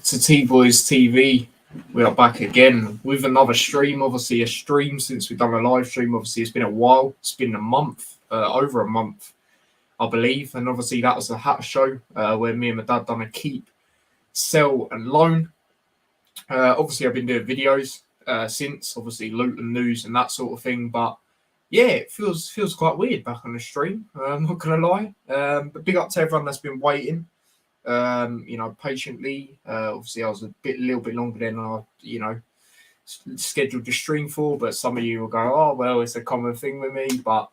to T-Boys TV. We are back again with another stream. Obviously, a stream since we've done a live stream. Obviously, it's been a while. It's been a month, over a month, I believe. And obviously, that was the Hat Show where me and my dad done a keep, sell, and loan. Obviously, I've been doing videos since, obviously, Luton news and that sort of thing. But yeah, it feels quite weird back on the stream. I'm not gonna lie. But big up to everyone that's been waiting. Patiently. Obviously, I was a little bit longer than I, scheduled to stream for. But some of you will go, "Oh, well, it's a common thing with me." But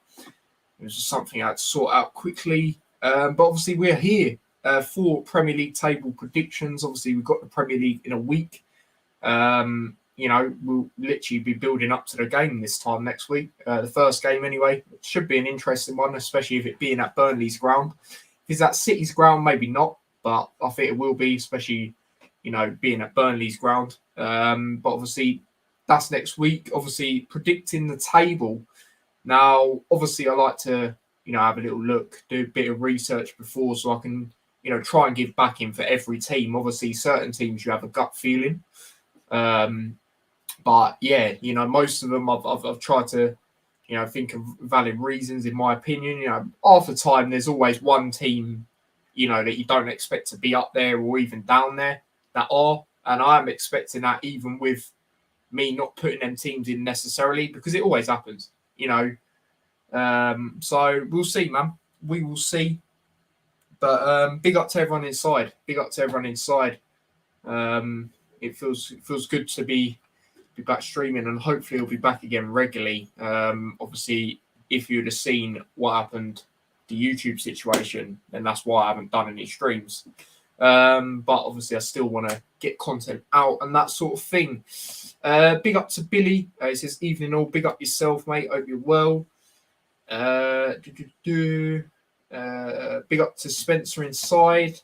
it was just something I had to sort out quickly. But obviously, we're here for Premier League table predictions. Obviously, we've got the Premier League in a week. We'll literally be building up to the game this time next week. The first game, anyway, it should be an interesting one, especially if it being at Burnley's ground. If it's at City's ground, maybe not. But I think it will be, especially, being at Burnley's ground. But obviously, that's next week. Obviously, predicting the table. Now, obviously, I like to, have a little look, do a bit of research before so I can, try and give backing for every team. Obviously, certain teams you have a gut feeling. But yeah, most of them I've tried to, think of valid reasons, in my opinion. Half the time, there's always one team that you don't expect to be up there or even down there that are. And I am expecting that even with me not putting them teams in necessarily, because it always happens, So we'll see, man. We will see. But big up to everyone inside. Big up to everyone inside. It feels good to be back streaming, and hopefully it'll be back again regularly. Obviously, if you'd have seen what happened, the YouTube situation, then that's why I haven't done any streams. But obviously I still want to get content out and that sort of thing. Big up to Billy. He says, "Evening all, big up yourself, mate. Hope you're well." Big up to Spencer inside.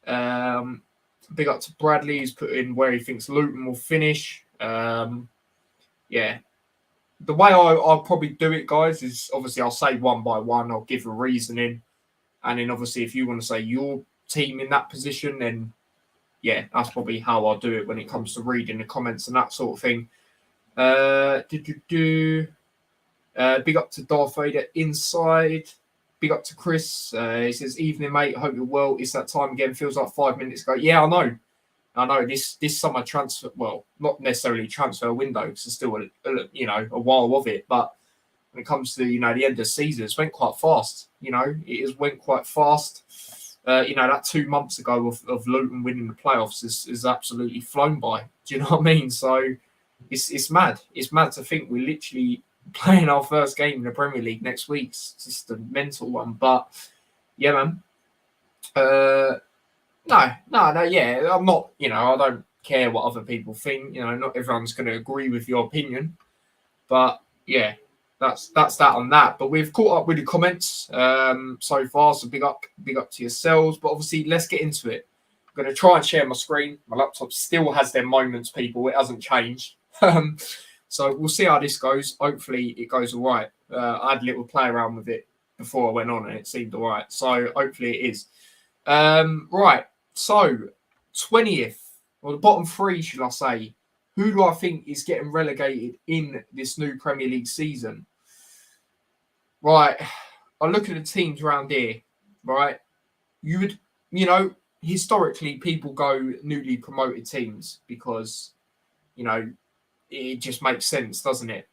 Big up to Bradley, who's put in where he thinks Luton will finish. Yeah. The way I'll probably do it, guys, is obviously I'll say one by one. I'll give a reasoning. And then obviously if you want to say your team in that position, then yeah, that's probably how I'll do it when it comes to reading the comments and that sort of thing. Big up to Darth Vader inside. Big up to Chris. He says, "Evening, mate. Hope you're well. It's that time again. Feels like 5 minutes ago." Yeah, I know this summer transfer, well, not necessarily transfer window, because there's still a while of it. But when it comes to the end of the season, it's went quite fast. It has went quite fast. That 2 months ago of Luton winning the playoffs is absolutely flown by. Do you know what I mean? So it's mad. It's mad to think we're literally playing our first game in the Premier League next week. It's just a mental one. But yeah, man. No, yeah. I'm not, I don't care what other people think. Not everyone's going to agree with your opinion. But yeah, that's that on that. But we've caught up with the comments so far. So big up to yourselves. But obviously, let's get into it. I'm going to try and share my screen. My laptop still has their moments, people. It hasn't changed. So we'll see how this goes. Hopefully, it goes all right. I had a little play around with it before I went on, and it seemed all right. So hopefully, it is. Right. So 20th, or the bottom three, should I say? Who do I think is getting relegated in this new Premier League season? Right. I look at the teams around here, right? You would, historically, people go newly promoted teams because, it just makes sense, doesn't it?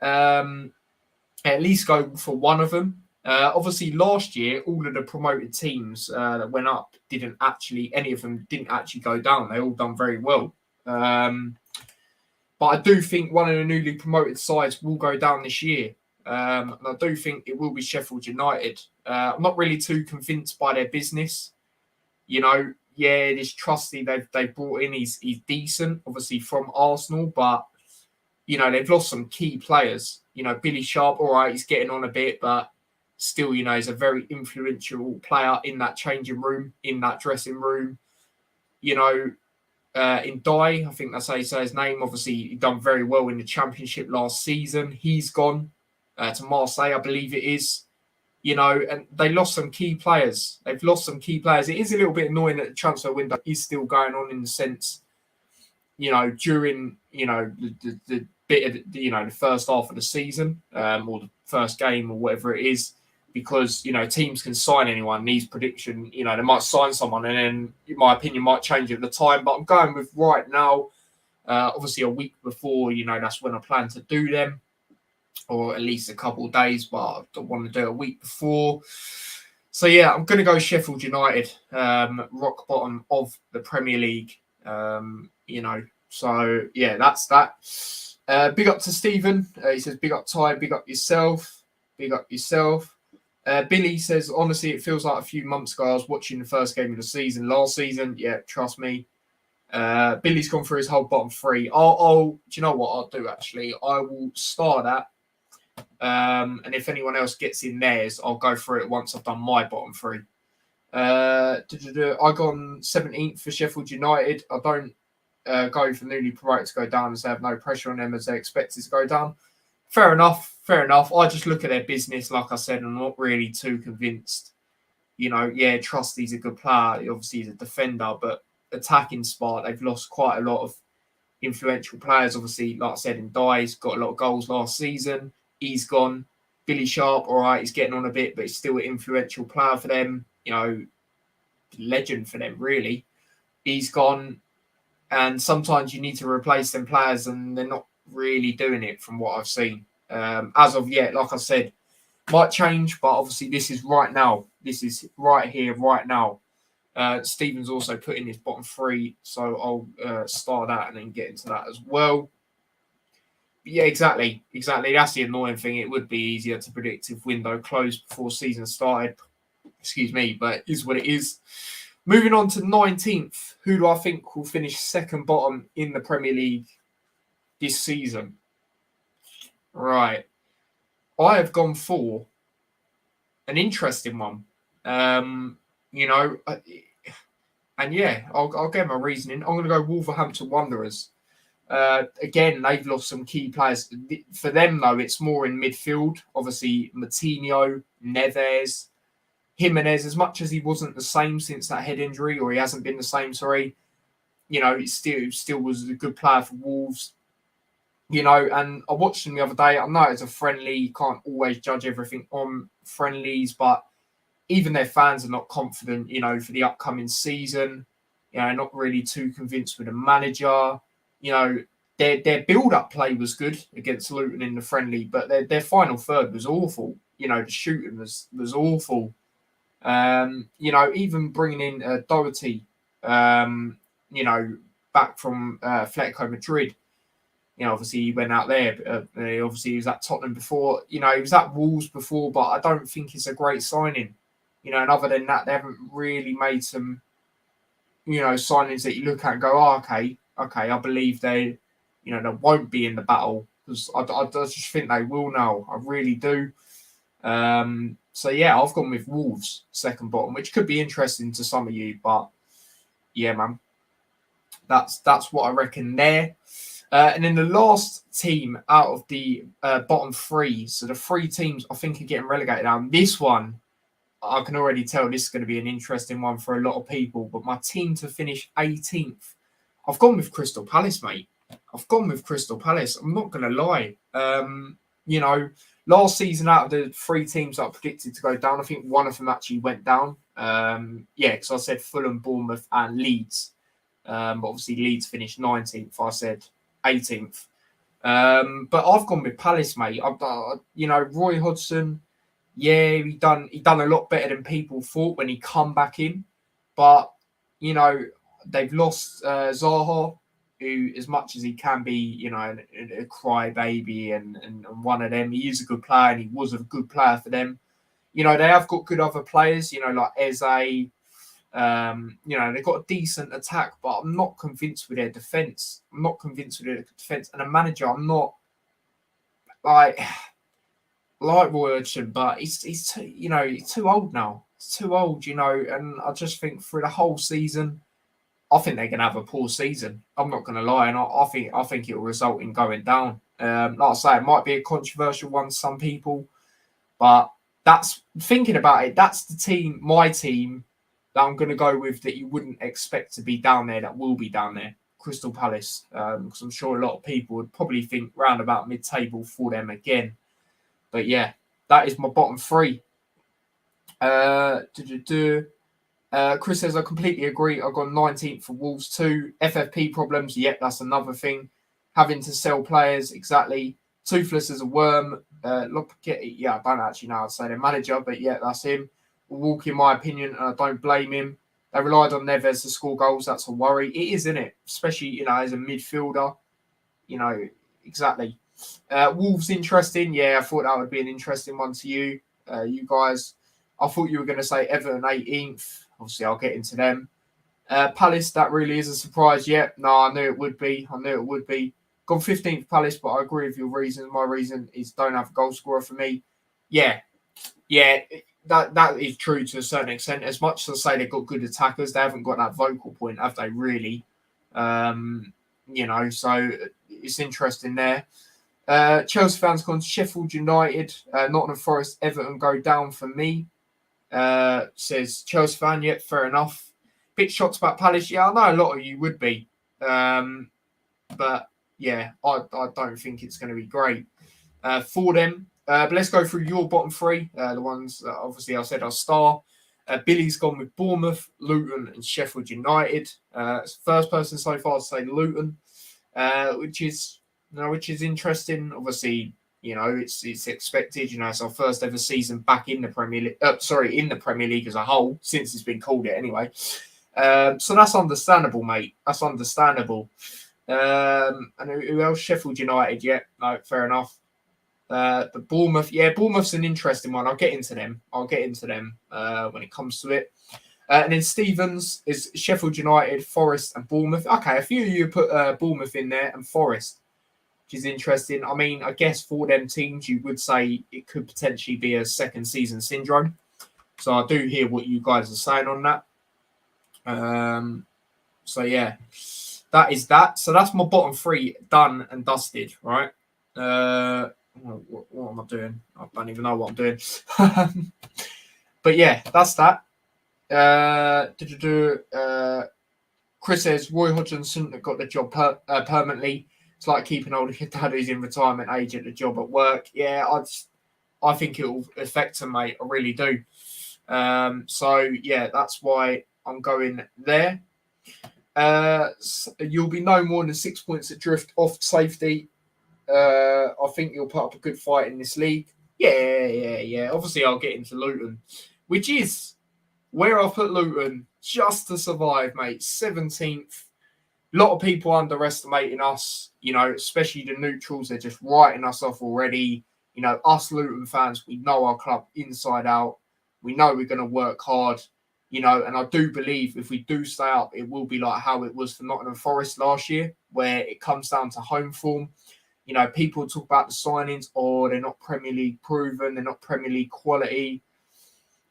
At least go for one of them. Obviously, last year, all of the promoted teams that went up any of them didn't actually go down. They all done very well. But I do think one of the newly promoted sides will go down this year. And I do think it will be Sheffield United. I'm not really too convinced by their business. This Trusty they've brought in, he's decent, obviously from Arsenal, but they've lost some key players. Billy Sharp, all right, he's getting on a bit, but still, he's a very influential player in that changing room, in that dressing room. In Dye, I think that's how you say his name. Obviously, he done very well in the Championship last season. He's gone to Marseille, I believe it is. you know, and they lost some key players. They've lost some key players. It is a little bit annoying that the transfer window is still going on, in the sense, you know, during, you know, the bit of, you know, the first half of the season, or the first game or whatever it is, because, you know, teams can sign anyone. These prediction, you know, they might sign someone and then, in my opinion, might change at the time. But I'm going with right now. Obviously, a week before, you know, that's when I plan to do them, or at least a couple of days, but I don't want to do it a week before. So yeah, I'm going to go Sheffield United, rock bottom of the Premier League. You know, so yeah, that's that. Big up to Stephen. He says, big up Ty, big up yourself, big up yourself. Billy says, honestly, it feels like a few months ago I was watching the first game of the season last season. Yeah, trust me. Billy's gone through his whole bottom three. Do you know what I'll do, actually? I will start that. And if anyone else gets in theirs, I'll go through it once I've done my bottom three. I gone 17th for Sheffield United. I don't go for newly promoted to go down, as they have no pressure on them as they expect it to go down. Fair enough. I just look at their business, like I said, and I'm not really too convinced. You know, yeah, Trusty's a good player. Obviously, he's a defender, but attacking spot, they've lost quite a lot of influential players. Obviously, like I said, in Dye's got a lot of goals last season. He's gone. Billy Sharp, all right, he's getting on a bit, but he's still an influential player for them. You know, legend for them, really. He's gone. And sometimes you need to replace them players, and they're not really doing it from what I've seen. As of yet, like I said, might change, but obviously this is right now. This is right here, right now. Stephen's also put in his bottom three, so I'll start that and then get into that as well. But yeah, exactly. That's the annoying thing. It would be easier to predict if window closed before season started. Excuse me, but it is what it is. Moving on to 19th, who do I think will finish second bottom in the Premier League this season? Right. I have gone for an interesting one. You know, and yeah, I'll get my reasoning. I'm going to go Wolverhampton Wanderers. Again, they've lost some key players. For them, though, it's more in midfield. Obviously, Moutinho, Neves, Jimenez, as much as he wasn't the same since that head injury, or he hasn't been the same, sorry, you know, he still was a good player for Wolves. You know, and I watched him the other day. I know it's a friendly, you can't always judge everything on friendlies, but even their fans are not confident, you know, for the upcoming season. You know, not really too convinced with the manager. You know, their build-up play was good against Luton in the friendly, but their final third was awful. You know, the shooting was awful. You know, even bringing in Doherty, you know, back from Atletico Madrid. You know, obviously he went out there. Obviously he was at Tottenham before. You know, he was at Wolves before, but I don't think it's a great signing. You know, and other than that, they haven't really made some, you know, signings that you look at and go, oh, okay, I believe they, you know, they won't be in the battle, because I just think they will now. I really do. So yeah, I've gone with Wolves second bottom, which could be interesting to some of you, but yeah, man, that's what I reckon there. And then the last team out of the bottom three, so the three teams I think are getting relegated now. This one, I can already tell this is going to be an interesting one for a lot of people, but my team to finish 18th, I've gone with Crystal Palace, mate. I've gone with Crystal Palace. I'm not going to lie. You know, last season, out of the three teams that I predicted to go down, I think one of them actually went down. Yeah, because I said Fulham, Bournemouth, and Leeds. But obviously, Leeds finished 19th. I said 18th. But I've gone with Palace, mate. You know, Roy Hodgson, yeah, he done a lot better than people thought when he come back in. But, you know, they've lost Zaha, who, as much as he can be, you know, a crybaby and one of them, he is a good player, and he was a good player for them. You know, they have got good other players, you know, like Eze. You know, they've got a decent attack, but I'm not convinced with their defence. And a manager, I'm not like Roy Hodgson, but he's too, you know, he's too old now. He's too old, you know, and I just think for the whole season, I think they're gonna have a poor season. I'm not gonna lie, and I think it will result in going down. Like I say, it might be a controversial one to some people, but that's thinking about it. That's the team, my team, that I'm going to go with that you wouldn't expect to be down there. That will be down there, Crystal Palace, because I'm sure a lot of people would probably think round about mid-table for them again. But yeah, that is my bottom three. Chris says, I completely agree. I've got 19th for Wolves too. FFP problems, yep, that's another thing. Having to sell players, exactly. Toothless as a worm. Yeah, I don't actually know how to say the manager, but yeah, that's him. Walk, in my opinion, and I don't blame him. They relied on Neves to score goals. That's a worry. It is, isn't it? Especially, as a midfielder. Exactly. Wolves, interesting. Yeah, I thought that would be an interesting one to you. You guys, I thought you were going to say Everton 18th. Obviously, I'll get into them. Palace, that really is a surprise yet. No, I knew it would be. Gone 15th Palace, but I agree with your reason. My reason is don't have a goal scorer for me. Yeah, that is true to a certain extent. As much as I say they've got good attackers, they haven't got that vocal point, have they, really? So it's interesting there. Chelsea fans gone to Sheffield United, Nottingham Forest, Everton go down for me. Says Chelsea fan, yet fair enough. Bit shocked about Palace. Yeah, I know a lot of you would be. But yeah, I don't think it's going to be great for them. But let's go through your bottom three. The ones that obviously I said are star. Billy's gone with Bournemouth, Luton, and Sheffield United. It's the first person so far to say Luton, which is interesting. Obviously, it's expected. It's our first ever season back in the Premier League. In the Premier League as a whole since it's been called it anyway. So that's understandable, mate. That's understandable. And who else? Sheffield United. Yeah, no, fair enough. But Bournemouth, Bournemouth's an interesting one. I'll get into them when it comes to it. And then Stevens is Sheffield United, Forest, and Bournemouth. Okay, a few of you put Bournemouth in there and Forest, which is interesting. I mean, I guess for them teams, you would say it could potentially be a second season syndrome. So I do hear what you guys are saying on that. So yeah, that is that. So that's my bottom three done and dusted, right? What am I doing? I don't even know what I'm doing. But yeah, that's that. Chris says Roy Hodgson got the job permanently. It's like keeping hold of your dad who's in retirement age at the job at work. Yeah, I think it will affect him, mate. I really do. So yeah, that's why I'm going there. You'll be no more than 6 points adrift off safety. I think you'll put up a good fight in this league. Yeah. Obviously, I'll get into Luton, which is where I've put Luton just to survive, mate. 17th. A lot of people underestimating us, especially the neutrals. They're just writing us off already. Us Luton fans, we know our club inside out. We know we're going to work hard, and I do believe if we do stay up, it will be like how it was for Nottingham Forest last year, where it comes down to home form. People talk about the signings, they're not Premier League proven, they're not Premier League quality,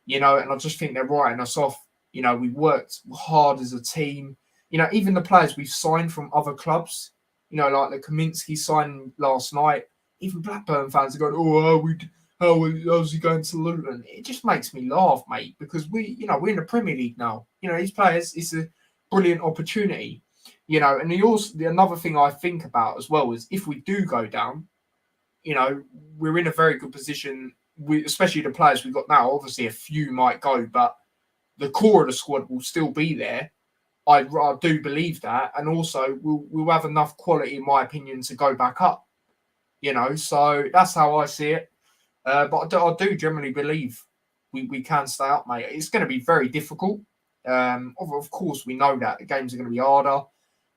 and I just think they're writing us off. We worked hard as a team. Even the players we've signed from other clubs, like the Kaminsky signing last night, even Blackburn fans are going, how's he going to Luton? It just makes me laugh, mate, because we're in the Premier League now. These players, it's a brilliant opportunity. And another thing I think about as well is if we do go down, we're in a very good position, especially the players we've got now. Obviously, a few might go, but the core of the squad will still be there. I do believe that. And also, we'll have enough quality, in my opinion, to go back up. So that's how I see it. But I do generally believe we can stay up, mate. It's going to be very difficult. Of course, we know that the games are going to be harder.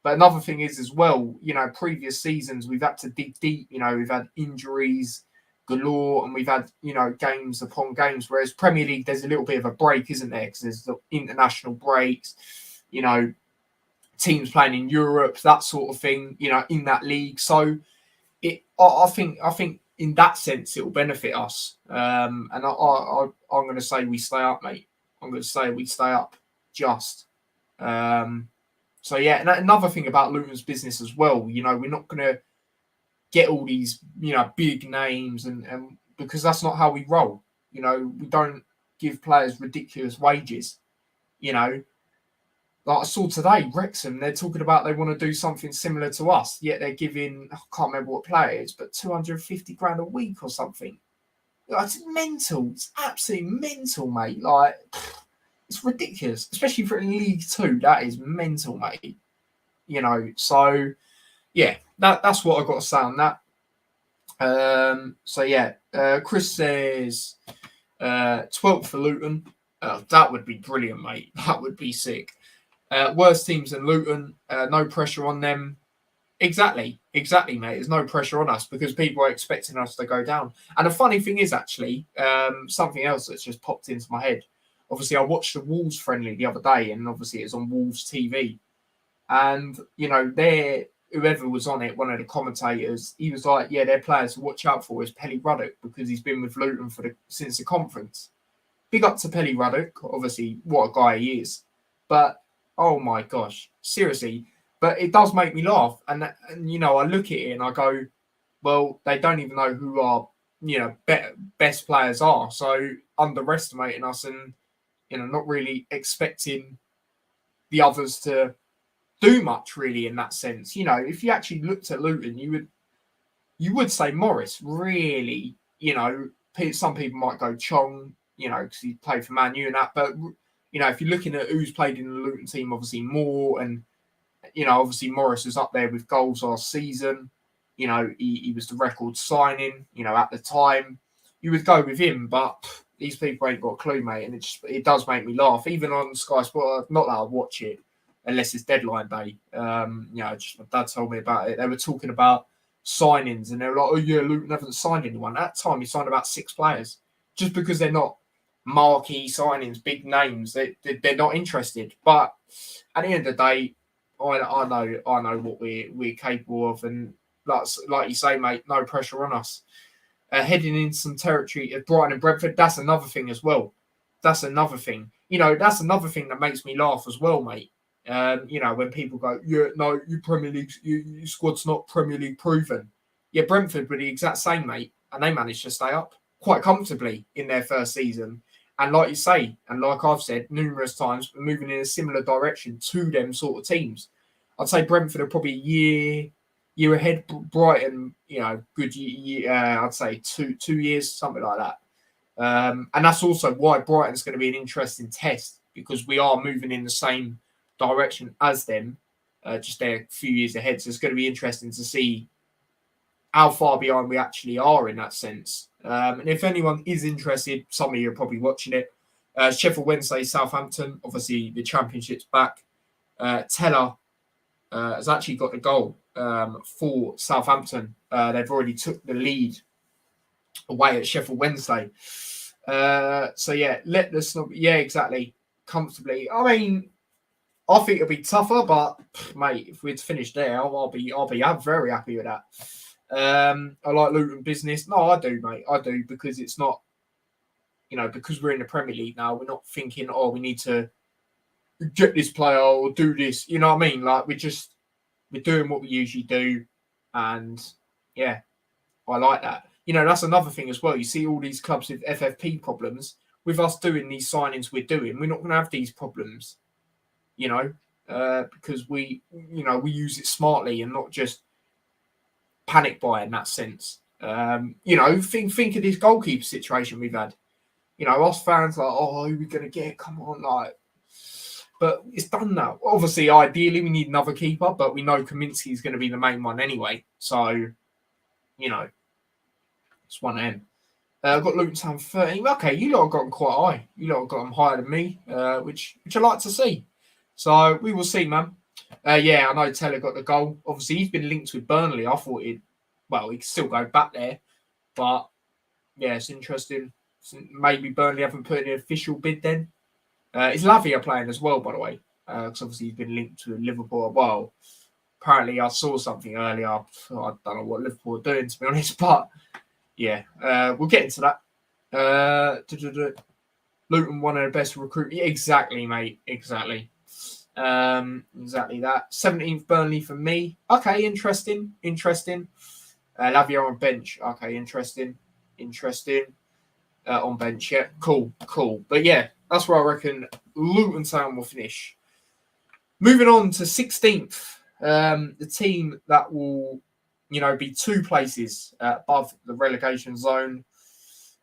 But another thing is as well, previous seasons, we've had to dig deep. We've had injuries galore and we've had, games upon games. Whereas Premier League, there's a little bit of a break, isn't there? Because there's the international breaks, teams playing in Europe, that sort of thing, in that league. So I think in that sense, it will benefit us. And I'm going to say we stay up, mate. I'm going to say we stay up just. So, yeah, and another thing about Luton's business as well, we're not going to get all these, big names and because that's not how we roll. You know, we don't give players ridiculous wages. You know, like I saw today, Wrexham, they're talking about they want to do something similar to us, yet they're giving, I can't remember what player it is, but 250 grand a week or something. Like, it's mental. It's absolutely mental, mate. Like, it's ridiculous, especially for League Two. That is mental, mate. You know, so yeah, that's what I've got to say on that. Chris says 12th for Luton. That would be brilliant, mate. That would be sick. Worst teams than Luton. No pressure on them. Exactly, mate. There's no pressure on us because people are expecting us to go down. And the funny thing is, actually, something else that's just popped into my head. Obviously, I watched the Wolves friendly the other day, and obviously it was on Wolves TV. And, you know, whoever was on it, one of the commentators, he was like, yeah, their players to watch out for is Pelly Ruddock because he's been with Luton since the conference. Big up to Pelly Ruddock. Obviously, what a guy he is. But, oh my gosh, seriously. But it does make me laugh. And you know, I look at it and I go, well, they don't even know who our, you know, best players are. So underestimating us and, you know, not really expecting the others to do much really in that sense. You know, if you actually looked at Luton, you would say Morris, really. You know, some people might go Chong, you know, because he played for Man U and that. But, you know, if you're looking at who's played in the Luton team, obviously Moore and, you know, obviously Morris is up there with goals last season. You know, he was the record signing, you know, at the time. You would go with him, but these people ain't got a clue, mate. And it does make me laugh. Even on Sky Sport, not that I watch it unless it's deadline day. You know, just my dad told me about it. They were talking about signings and they were like, oh, yeah, Luton haven't signed anyone. At that time, he signed about 6 players. Just because they're not marquee signings, big names, they're not interested. But at the end of the day, I know what we're capable of, and like you say, mate, no pressure on us. Heading into some territory at Brighton and Brentford, that's another thing as well. That's another thing. You know, that's another thing that makes me laugh as well, mate. You know, when people go, yeah, no, you Premier League, your squad's not Premier League proven. Yeah, Brentford were the exact same, mate, and they managed to stay up quite comfortably in their first season. And like you say, and like I've said numerous times, we're moving in a similar direction to them sort of teams. I'd say Brentford are probably a year ahead. Brighton, you know, good year. I'd say 2 years, something like that. And that's also why Brighton's going to be an interesting test because we are moving in the same direction as them, just they're a few years ahead. So it's going to be interesting to see how far behind we actually are in that sense. And if anyone is interested, some of you are probably watching it. Sheffield Wednesday, Southampton, obviously the Championship's back. Teller has actually got the goal for Southampton. They've already took the lead away at Sheffield Wednesday. So yeah, exactly, comfortably. I mean, I think it'll be tougher, but mate, if we'd finished there, I'll be very happy with that. I like Luton business. No, I do, mate. I do because it's not, you know, because we're in the Premier League now. We're not thinking, oh, we need to get this player or do this. You know what I mean? Like we're doing what we usually do, and yeah, I like that. You know, that's another thing as well. You see all these clubs with FFP problems. With us doing these signings we're doing, we're not going to have these problems. You know, because we use it smartly and not just panic buy in that sense. You know, think of this goalkeeper situation we've had. You know, us fans like, oh, who are we going to get? Come on, like. But it's done now. Obviously, ideally, we need another keeper, but we know Kaminsky is going to be the main one anyway. So, you know, it's one of them. I've got Luton Town 13. Okay, you lot have got them quite high. You lot have got them higher than me, which I like to see. So we will see, man. Yeah, I know Teller got the goal. Obviously, he's been linked with Burnley. I thought he could still go back there. But, yeah, it's interesting. Maybe Burnley haven't put in an official bid then. Is Lavia playing as well, by the way? Because obviously he's been linked to Liverpool. Well, apparently I saw something earlier. I don't know what Liverpool are doing, to be honest. But, yeah, we'll get into that. Luton, one of the best recruits. Yeah, exactly, mate. Exactly. Exactly that. 17th Burnley for me. Okay, interesting. Lavia on bench. Okay, interesting. on bench. Yeah, cool. But yeah, that's where I reckon Luton Town will finish. Moving on to 16th, the team that will, be 2 places above the relegation zone.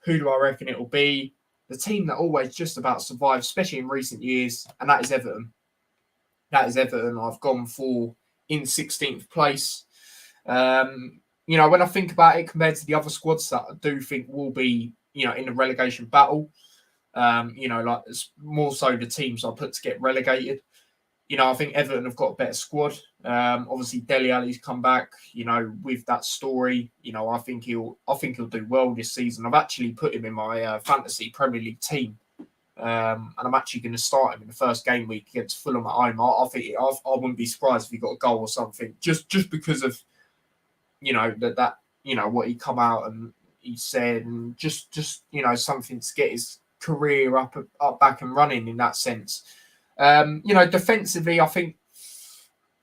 Who do I reckon it will be? The team that always just about survives, especially in recent years, and that is Everton. I've gone for in 16th place. When I think about it compared to the other squads that I do think will be, in the relegation battle, like more so the teams I put to get relegated. I think Everton have got a better squad. Obviously, Dele Alli's come back. With that story, I think he'll do well this season. I've actually put him in my fantasy Premier League team, and I'm actually going to start him in the first game week against Fulham at home. I think I wouldn't be surprised if he got a goal or something, just because of that what he come out and he said, and just something to get his career up back and running in that sense. Defensively, I think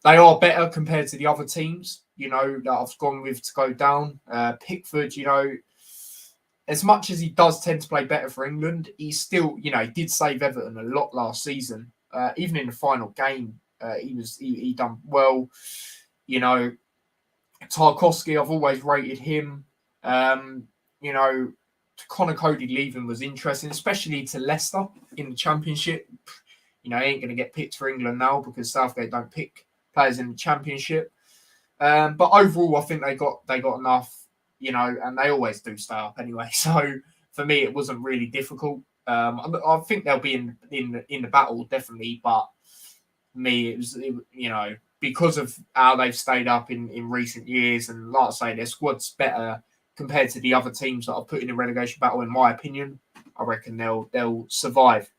they are better compared to the other teams, that I've gone with to go down. Pickford, as much as he does tend to play better for England, he's still, he did save Everton a lot last season. Even in the final game, he done well. Tarkowski, I've always rated him. Connor Cody leaving was interesting, especially to Leicester in the Championship. He ain't going to get picked for England now because Southgate don't pick players in the Championship. But overall, I think they got enough, and they always do stay up anyway. So for me, it wasn't really difficult. I think they'll be in the battle definitely, but for me, it was because of how they've stayed up in recent years, and like I say, their squad's better compared to the other teams that I've put in the relegation battle. In my opinion, I reckon they'll survive.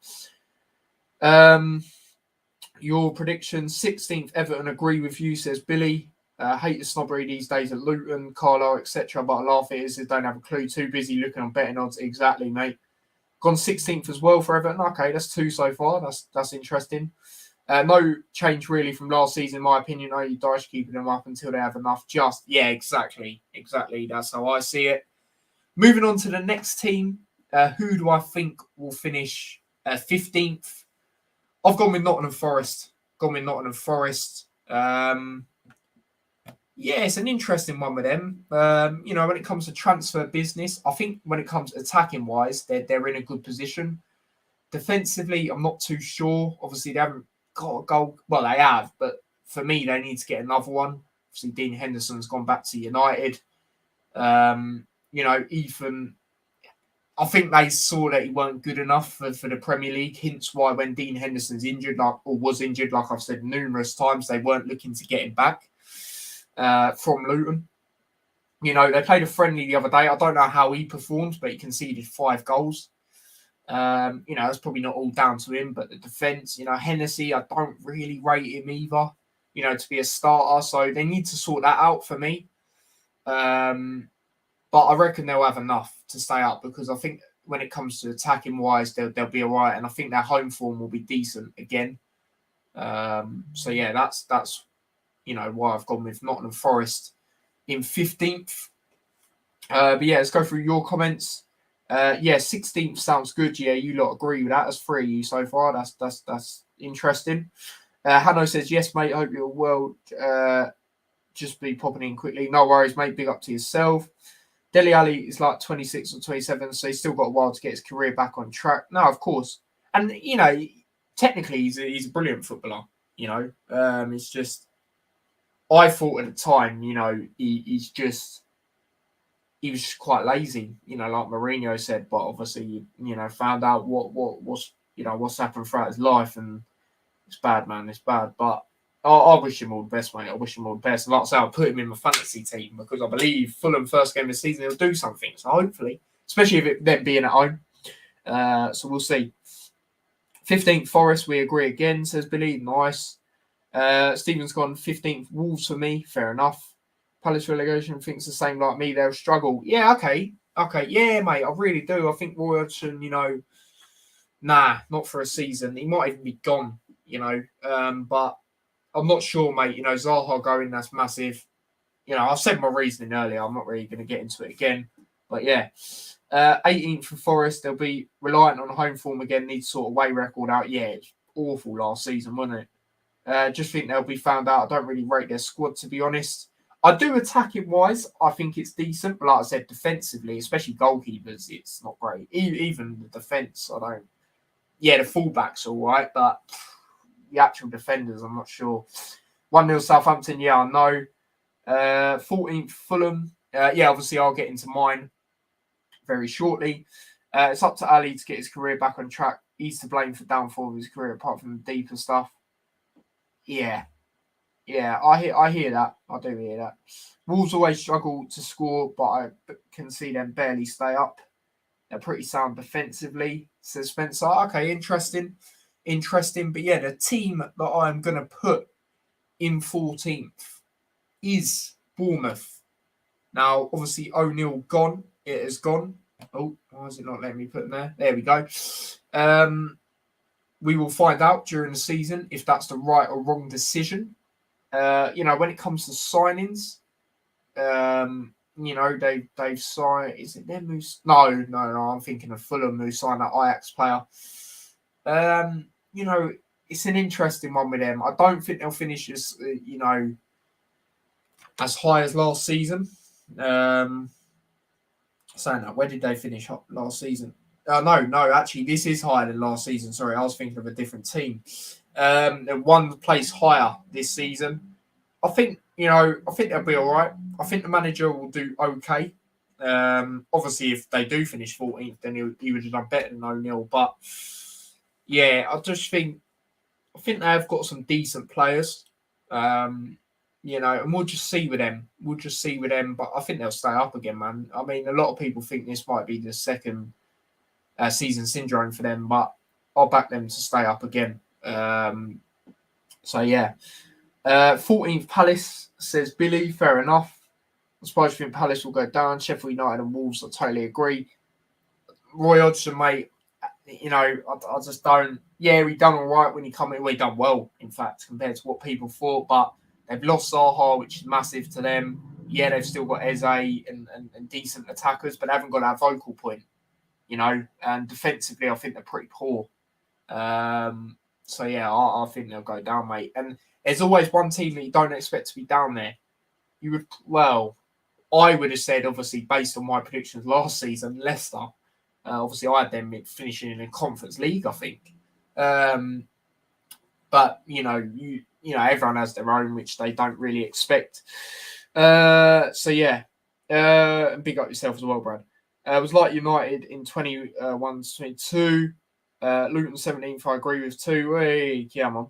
Your prediction, 16th Everton, agree with you, says Billy. Hate the snobbery these days at Luton, Carlisle, etc. But I laugh at it, don't have a clue. Too busy looking on betting odds. Exactly, mate. Gone 16th as well for Everton. Okay, that's 2 so far. That's interesting. No change really from last season, in my opinion. You Dyche keeping them up until they have enough. Exactly. That's how I see it. Moving on to the next team. Who do I think will finish 15th? I've gone with Nottingham Forest. It's an interesting one with them. When it comes to transfer business, I think when it comes to attacking wise, they're in a good position. Defensively, I'm not too sure. Obviously, they haven't got a goal. Well, they have, but for me, they need to get another one. Obviously, Dean Henderson's gone back to United. Ethan, I think they saw that he weren't good enough for the Premier League. Hence why when Dean Henderson's injured, was injured, like I've said numerous times, they weren't looking to get him back from Luton. They played a friendly the other day. I don't know how he performed, but he conceded 5 goals. That's probably not all down to him, but the defence, Hennessy, I don't really rate him either, to be a starter. So they need to sort that out for me. But I reckon they'll have enough to stay up because I think when it comes to attacking wise, they'll be all right. And I think their home form will be decent again. That's why I've gone with Nottingham Forest in 15th. But yeah, let's go through your comments. 16th sounds good. Yeah, you lot agree with that. That's 3 of you so far. That's interesting. Hanno says, yes, mate, hope you're well. Just be popping in quickly. No worries, mate. Big up to yourself. Dele Alli is like 26 or 27, so he's still got a while to get his career back on track. No, of course. And, technically he's a brilliant footballer. It's just, I thought at the time, he was just quite lazy, like Mourinho said, but obviously, found out what's happened throughout his life, and it's bad, man. It's bad. But I wish him all the best, mate. I wish him all the best. And like I say, I'll put him in my fantasy team because I believe Fulham first game of the season, he'll do something. So hopefully, especially if it then being at home. So we'll see. 15th Forest, we agree again, says Billy. Nice. Stephen's gone 15th Wolves for me. Fair enough. Palace relegation thinks the same like me. They'll struggle. Yeah, okay. Yeah, mate. I really do. I think Royalton, not for a season. He might even be gone, but I'm not sure, mate. Zaha going, that's massive. I've said my reasoning earlier. I'm not really going to get into it again. But yeah, 18th for Forest. They'll be reliant on home form again. Need to sort of away record out. Yeah, it's awful last season, wasn't it? Just think they'll be found out. I don't really rate their squad, to be honest. I do attacking wise. I think it's decent, but like I said, defensively, especially goalkeepers, it's not great. Even the defense, I don't. Yeah, the fullbacks all right, but the actual defenders, I'm not sure. 1-0 Southampton. Yeah, I know. 14th Fulham. Yeah, obviously I'll get into mine very shortly. It's up to Ali to get his career back on track. He's to blame for downfall of his career, apart from the deeper stuff. Yeah, I hear that. I do hear that. Wolves always struggle to score, but I can see them barely stay up. They're pretty sound defensively, says Spencer. Okay, interesting. But yeah, the team that I'm going to put in 14th is Bournemouth. Now, obviously, O'Neill gone. It has gone. Oh, why is it not letting me put in there? There we go. We will find out during the season if that's the right or wrong decision. When it comes to signings, they've signed. Is it them who? No. I'm thinking of Fulham who signed that Ajax player. It's an interesting one with them. I don't think they'll finish as as high as last season. Saying that, where did they finish last season? No, actually, this is higher than last season. Sorry, I was thinking of a different team. They're one place higher this season. I think they'll be all right. I think the manager will do okay. Obviously, if they do finish 14th, then he would have done better than O'Neill. But yeah, I think they've got some decent players. And we'll just see with them. But I think they'll stay up again, man. I mean, a lot of people think this might be the second season syndrome for them, but I'll back them to stay up again. So yeah. 14th Palace, says Billy. Fair enough. I suppose you think Palace will go down. Sheffield United and Wolves, I totally agree. Roy Hodgson, mate, I just don't. Yeah, he done all right when he come in. Well, he done well, in fact, compared to what people thought. But they've lost Zaha, which is massive to them. Yeah, they've still got Eze and decent attackers, but they haven't got that vocal point, And defensively, I think they're pretty poor. So yeah, I think they'll go down, mate. And there's always one team that you don't expect to be down there. I would have said, obviously, based on my predictions last season, Leicester. Obviously, I had them finishing in a Conference League, I think. But everyone has their own, which they don't really expect. So yeah, big up yourself as well, Brad. It was like United in 21-22. Luton 17th, I agree with too. Hey, come on.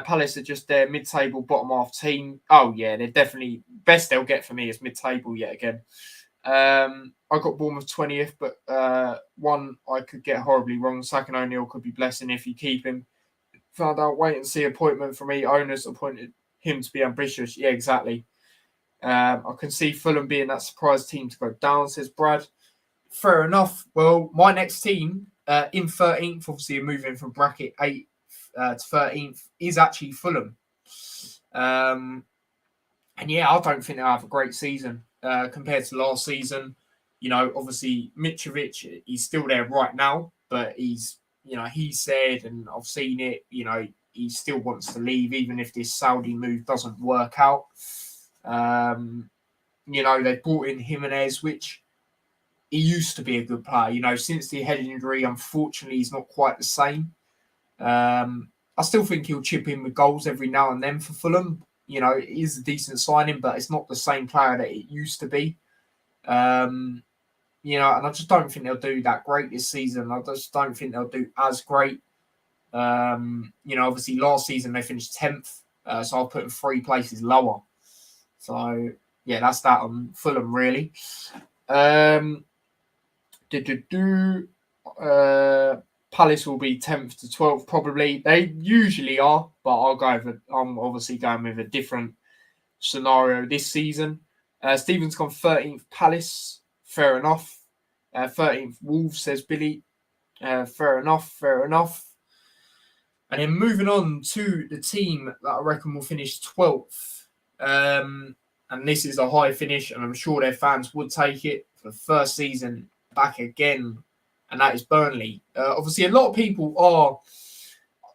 Palace are just their mid-table, bottom half team. Oh yeah, they're definitely best they'll get for me is mid-table yet again. I got Bournemouth 20th, but one I could get horribly wrong. Saka O'Neill could be blessing if you keep him. Found out, wait and see appointment from me. Owners appointed him to be ambitious. Yeah, exactly. I can see Fulham being that surprise team to go down, says Brad. Fair enough. Well, my next team in 13th, obviously moving from bracket 8th to 13th, is actually Fulham. And yeah, I don't think they'll have a great season compared to last season. Obviously Mitrovic, he's still there right now, but he's said, and I've seen it, he still wants to leave, even if this Saudi move doesn't work out. They brought in Jimenez, which he used to be a good player. Since the head injury, unfortunately, he's not quite the same. I still think he'll chip in with goals every now and then for Fulham. It is a decent signing, but it's not the same player that it used to be. And I just don't think they'll do that great this season. I just don't think they'll do as great. Obviously last season they finished 10th, so I'll put them 3 places lower. So yeah, that's that on Fulham really. Palace will be 10th to 12th probably. They usually are, but I'm obviously going with a different scenario this season. Stephen's gone 13th Palace. Fair enough. 13th Wolves, says Billy. Fair enough. And then moving on to the team that I reckon will finish 12th. And this is a high finish, and I'm sure their fans would take it. for the first season back again, and that is Burnley. Obviously, a lot of people are.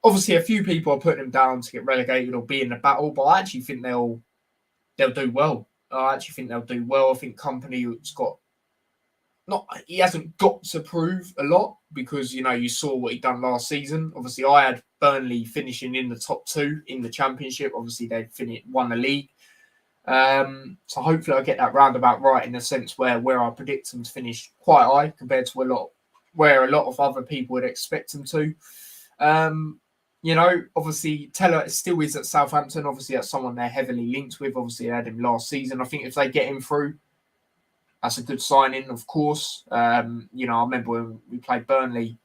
Obviously, a few people are putting them down to get relegated or be in the battle, but I actually think they'll do well. I actually think they'll do well. I think Kompany's got he hasn't got to prove a lot because you saw what he done last season. Obviously, I had Burnley finishing in the top 2 in the Championship. Obviously, they won the league. So hopefully, I get that roundabout right in the sense where I predict them to finish quite high compared to where a lot of other people would expect them to. Obviously, Teller still is at Southampton. Obviously, that's someone they're heavily linked with. Obviously, they had him last season. I think if they get him through, that's a good signing, of course. I remember when we played Burnley,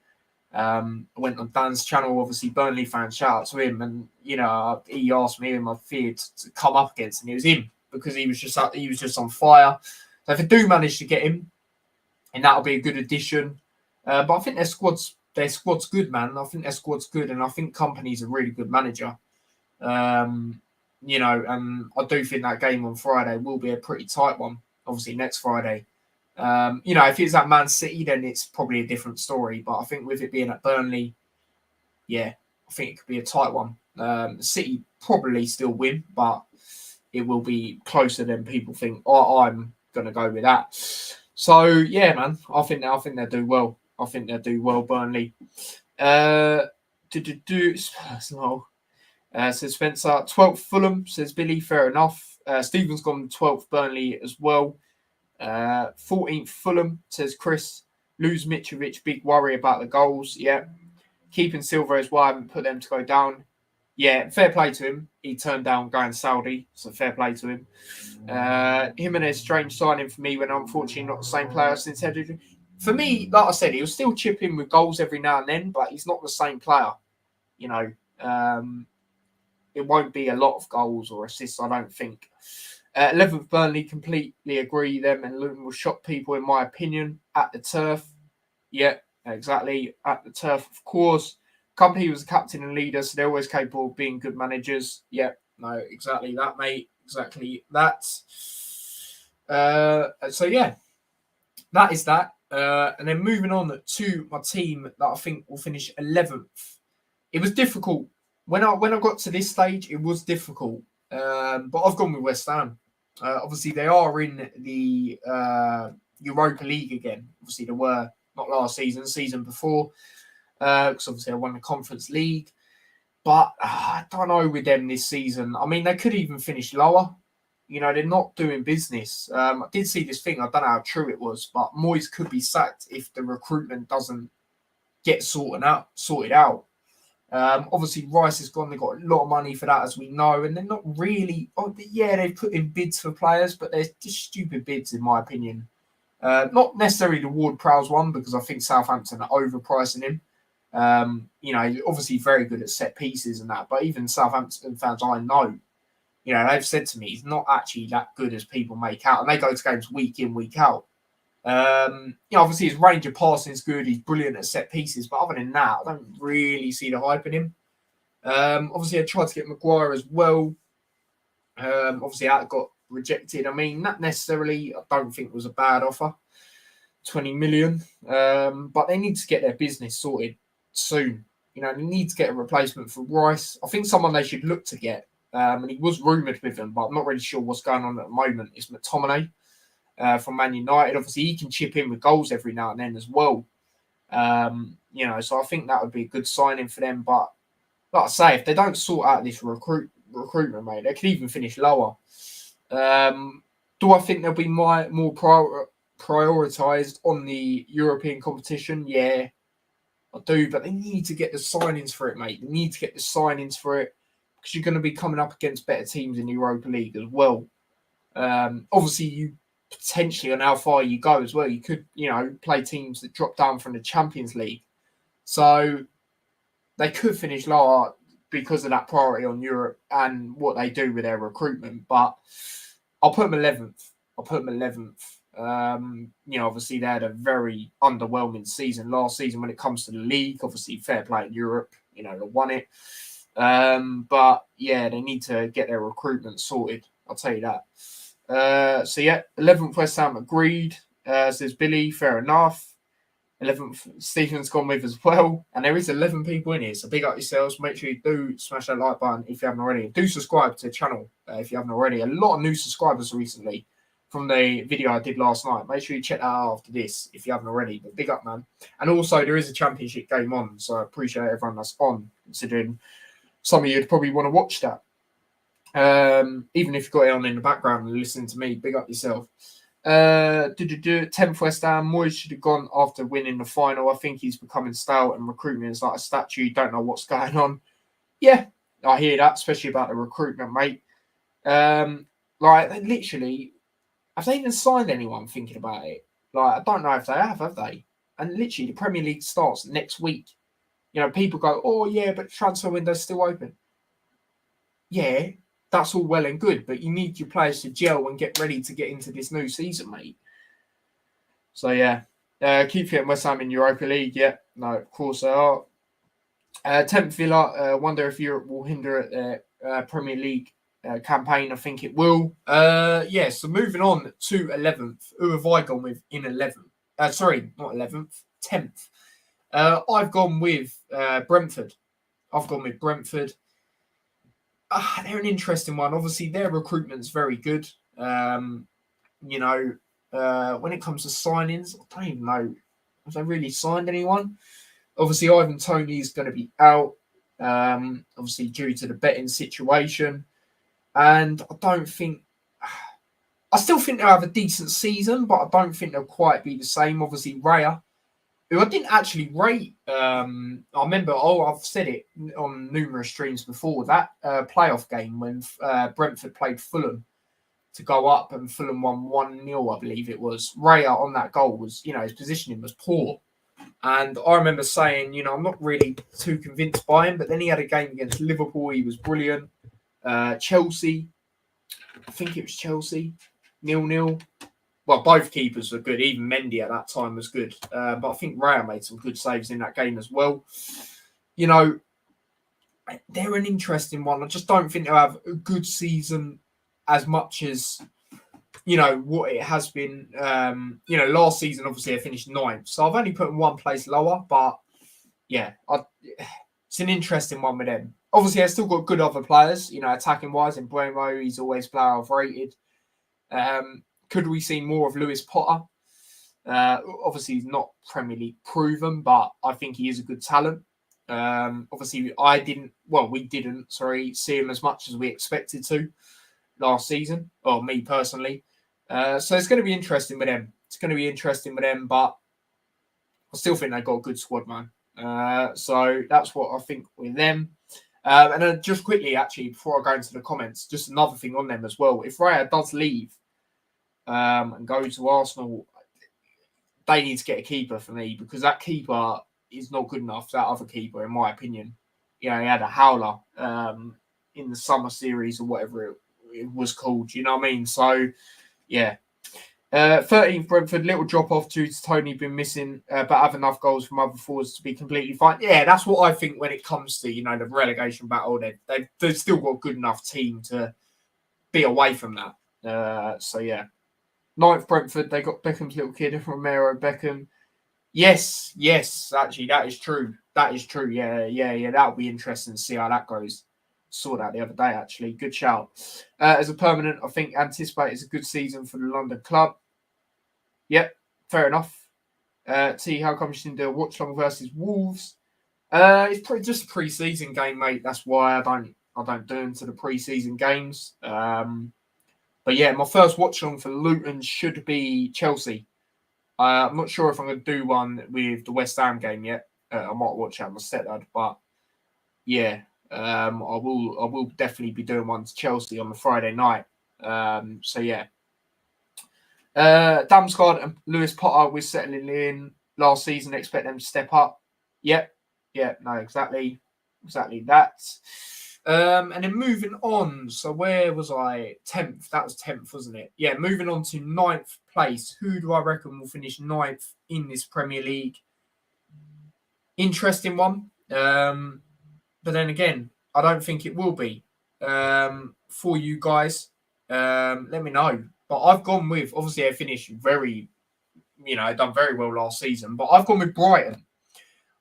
I went on Dan's channel, obviously, Burnley fan, shout out to him. And, he asked me who I feared to come up against, and it was him because he was just on fire. So if I do manage to get him, and that'll be a good addition. But I think their squad's good, man. I think their squad's good, and I think Kompany's a really good manager. And I do think that game on Friday will be a pretty tight one. Obviously, next Friday. If it's at Man City, then it's probably a different story. But I think with it being at Burnley, yeah, I think it could be a tight one. City probably still win, but it will be closer than people think. I'm going to go with that. So, yeah, man, I think they'll do well. I think they'll do well, Burnley. Says Spencer. 12th Fulham, says Billy. Fair enough. Stephen's gone 12th Burnley as well. 14th Fulham, says Chris. Lose Mitrovic, big worry about the goals. Yeah. Keeping Silva as well. I haven't put them to go down. Yeah, fair play to him. He turned down going Saudi, so fair play to him. Jimenez, strange signing for me when unfortunately not the same player since Hedrick. For me, like I said, he'll still chip in with goals every now and then, but he's not the same player. It won't be a lot of goals or assists, I don't think. 11th Burnley, completely agree. Them and Luton will shock people, in my opinion, at the turf. Yeah, exactly. At the turf, of course. Kompany was the captain and leader, so they're always capable of being good managers. Yeah, no, exactly that, mate. Exactly that. So, yeah, that is that. And then moving on to my team that I think will finish 11th. It was difficult. When I got to this stage, it was difficult. But I've gone with West Ham. Obviously, they are in the Europa League again. Obviously, they were not last season before. Because obviously, I won the Conference League. But I don't know with them this season. I mean, they could even finish lower. They're not doing business. I did see this thing. I don't know how true it was. But Moyes could be sacked if the recruitment doesn't get sorted out. Obviously, Rice has gone. They've got a lot of money for that, as we know, and they're not really. They've put in bids for players, but they're just stupid bids, in my opinion. Not necessarily the Ward-Prowse one, because I think Southampton are overpricing him. Obviously very good at set pieces and that, but even Southampton fans I know, they've said to me he's not actually that good as people make out, and they go to games week in, week out. Obviously his range of passing is good. He's brilliant at set pieces, but other than that, I don't really see the hype in him. Obviously I tried to get Maguire as well. Obviously that got rejected. I mean, not necessarily. I don't think it was a bad offer, 20 million. But they need to get their business sorted soon. They need to get a replacement for Rice. I think someone they should look to get. And he was rumoured with them, but I'm not really sure what's going on at the moment. It's McTominay. From Man United. Obviously, he can chip in with goals every now and then as well. So I think that would be a good signing for them. But like I say, if they don't sort out this recruitment, mate, they could even finish lower. Do I think they'll be more prioritised on the European competition? Yeah, I do. But they need to get the signings for it, mate. They need to get the signings for it because you're going to be coming up against better teams in the Europa League as well. Obviously, you potentially on how far you go as well. You could, play teams that drop down from the Champions League. So they could finish lower because of that priority on Europe and what they do with their recruitment. But I'll put them 11th. Obviously they had a very underwhelming season last season when it comes to the league. Obviously, fair play in Europe. They won it. But yeah, they need to get their recruitment sorted. I'll tell you that. 11th West Ham agreed. says Billy. Fair enough. 11th, Stephen's gone with as well. And there is 11 people in here. So big up yourselves. Make sure you do smash that like button if you haven't already. Do subscribe to the channel if you haven't already. A lot of new subscribers recently from the video I did last night. Make sure you check that out after this if you haven't already. But big up, man. And also, there is a championship game on. So I appreciate everyone that's on, considering some of you would probably want to watch that. Even if you've got it on in the background and listening to me, big up yourself. 10th West Ham. Moyes should have gone after winning the final. I think he's becoming stale and recruitment is like a statue. Don't know what's going on. Yeah, I hear that, especially about the recruitment, mate. Like, literally, have they even signed anyone thinking about it? Like, I don't know if they have they? And literally, the Premier League starts next week. You know, people go, oh, yeah, but transfer window's still open. Yeah, that's all well and good, but you need your players to gel and get ready to get into this new season, mate. So, yeah. Keep getting West Ham in Europa League. Yeah, no, of course they are. 10th Villa. Wonder if Europe will hinder their Premier League campaign. I think it will. Yeah, so moving on to 11th. Who have I gone with in 11th? Sorry, not 11th. 10th. I've gone with Brentford. They're an interesting one. Obviously, their recruitment's very good. When it comes to signings, I don't even know if they really signed anyone. Obviously, Ivan Toney is going to be out, obviously due to the betting situation. And I still think they'll have a decent season, but I don't think they'll quite be the same. Obviously, Raya, who I didn't actually rate. I remember, I've said it on numerous streams before, that playoff game when Brentford played Fulham to go up and Fulham won 1-0, I believe it was. Raya on that goal was, his positioning was poor. And I remember saying, I'm not really too convinced by him, but then he had a game against Liverpool. He was brilliant. Chelsea, I think it was Chelsea, 0-0. Well, both keepers were good. Even Mendy at that time was good. But I think Raya made some good saves in that game as well. They're an interesting one. I just don't think they'll have a good season as much as, what it has been. Last season, obviously, I finished 9th. So I've only put them one place lower. But, yeah, it's an interesting one with them. Obviously, I've still got good other players, attacking-wise. In Buemo, he's always player I've rated. Could we see more of Lewis Potter? Obviously, he's not Premier League proven, but I think he is a good talent. Obviously, we didn't see him as much as we expected to last season, or me personally. So it's going to be interesting with them. But I still think they've got a good squad, man. So that's what I think with them. And then just quickly, actually, before I go into the comments, just another thing on them as well. If Raya does leave and go to Arsenal, they need to get a keeper for me, because that keeper is not good enough. That other keeper, in my opinion, he had a howler in the summer series or whatever it was called. You know what I mean? So, yeah. 13th Brentford, little drop off due to Toney been missing, but have enough goals from other forwards to be completely fine. Yeah, that's what I think when it comes to the relegation battle. They've still got a good enough team to be away from that. So yeah. 9th Brentford, they got Beckham's little kid, Romero Beckham. Yes, actually, that is true. Yeah. That'll be interesting to see how that goes. Saw that the other day, actually. Good shout. As a permanent, I think anticipate is a good season for the London club. Yep, fair enough. T, how come you didn't do a watch long versus Wolves? It's just a pre-season game, mate. That's why I don't do them to the pre-season games. But yeah, my first watch long for Luton should be Chelsea. I'm not sure if I'm going to do one with the West Ham game yet. I might watch out my stepdad, but yeah, I will definitely be doing one to Chelsea on the Friday night. So yeah. Damsgaard and Lewis Potter, we're settling in last season. Expect them to step up. Yep. Yeah, no, exactly that. And then moving on. So where was I? 10th. That was 10th, wasn't it? Yeah, moving on to 9th place. Who do I reckon will finish 9th in this Premier League? Interesting one. But then again, I don't think it will be. For you guys, let me know. But I've gone with, obviously, I finished very, done very well last season. But I've gone with Brighton.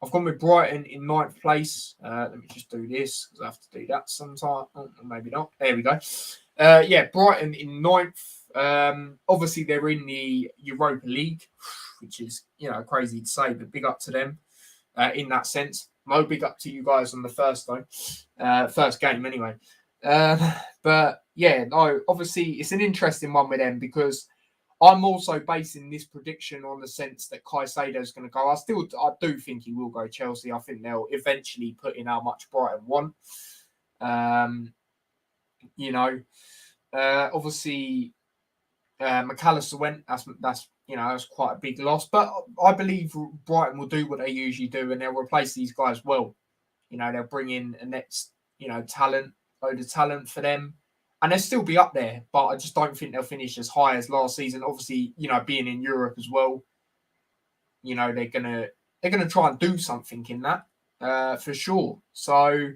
I've gone with Brighton in 9th place. Let me just do this because I have to do that sometime. Oh, maybe not. There we go. Brighton in 9th. Obviously, they're in the Europa League, which is, crazy to say, but big up to them in that sense. No big up to you guys on the first, though. First game, anyway. But, yeah, no, obviously, it's an interesting one with them because I'm also basing this prediction on the sense that Caicedo is going to go. I do think he will go Chelsea. I think they'll eventually put in how much Brighton want. Obviously, McAllister went. That's quite a big loss. But I believe Brighton will do what they usually do, and they'll replace these guys well. They'll bring in a next, load of talent for them. And they'll still be up there, but I just don't think they'll finish as high as last season. Obviously, being in Europe as well, they're gonna try and do something in that for sure. So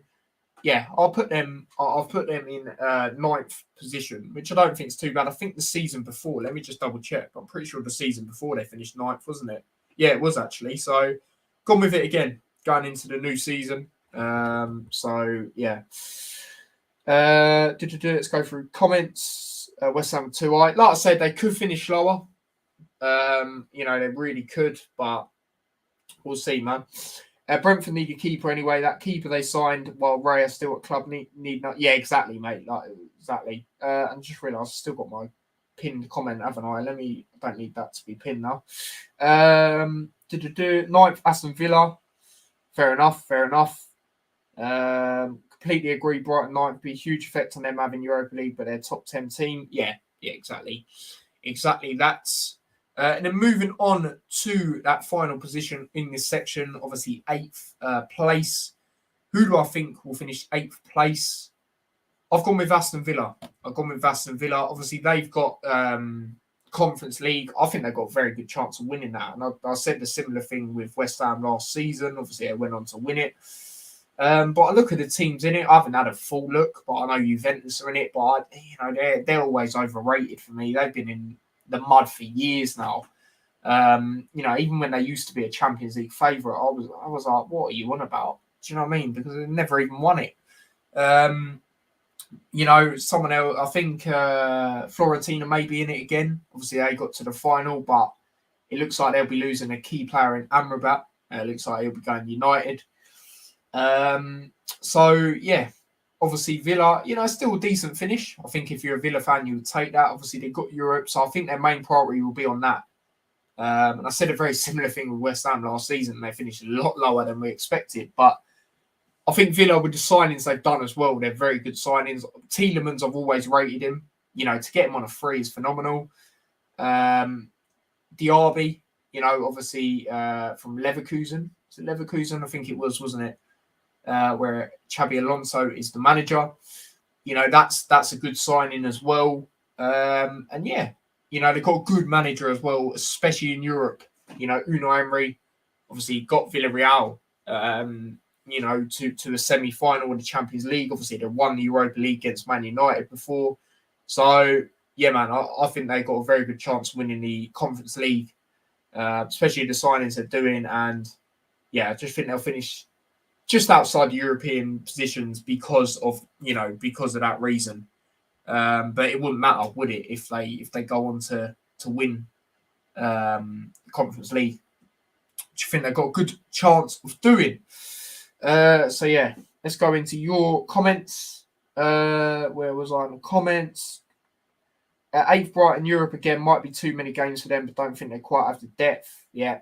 yeah, I'll put them in 9th position, which I don't think is too bad. I think the season before, let me just double check. I'm pretty sure the season before they finished 9th, wasn't it? Yeah, it was actually. So gone with it again, going into the new season. So yeah. Let's go through comments. West Ham 2i. Like I said, they could finish lower. They really could, but we'll see, man. Brentford need a keeper anyway. That keeper they signed while Raya still at club need not. Yeah, exactly, mate. Exactly. And just realised I've still got my pinned comment, haven't I? I don't need that to be pinned now. 9th, Aston Villa. Fair enough. Completely agree. Brighton 9th would be a huge effect on them having Europa League, but they're top 10 team. Yeah, exactly. That's and then moving on to that final position in this section, obviously 8th place. Who do I think will finish 8th place? I've gone with Aston Villa. Obviously, they've got Conference League. I think they've got a very good chance of winning that. And I said the similar thing with West Ham last season. Obviously, they went on to win it. But I look at the teams in it. I haven't had a full look, but I know Juventus are in it. But they're always overrated for me. They've been in the mud for years now. Even when they used to be a Champions League favourite, I was like, what are you on about? Do you know what I mean? Because they never even won it. Someone else. I think Fiorentina may be in it again. Obviously, they got to the final, but it looks like they'll be losing a key player in Amrabat. It looks like he'll be going United. Obviously Villa, still a decent finish. I think if you're a Villa fan, you would take that. Obviously they've got Europe, so I think their main priority will be on that. And I said a very similar thing with West Ham last season. They finished a lot lower than we expected, but I think Villa, with the signings they've done as well, they're very good signings. Tielemans, I've always rated him. To get him on a free is phenomenal. Diaby, obviously from Leverkusen. Is it Leverkusen? I think it was, wasn't it? Where Xabi Alonso is the manager. That's a good signing as well. They've got a good manager as well, especially in Europe. Unai Emery obviously got Villarreal, to a semi-final in the Champions League. Obviously, they won the Europa League against Man United before. So, yeah, man, I think they've got a very good chance of winning the Conference League, especially the signings they're doing. And, yeah, I just think they'll finish just outside the European positions because of that reason. But it wouldn't matter, would it, if they go on to win the Conference League, which I think they've got a good chance of doing. Let's go into your comments. Where was I in the comments? 8th Brighton Europe again, might be too many games for them, but don't think they quite have the depth. Yeah,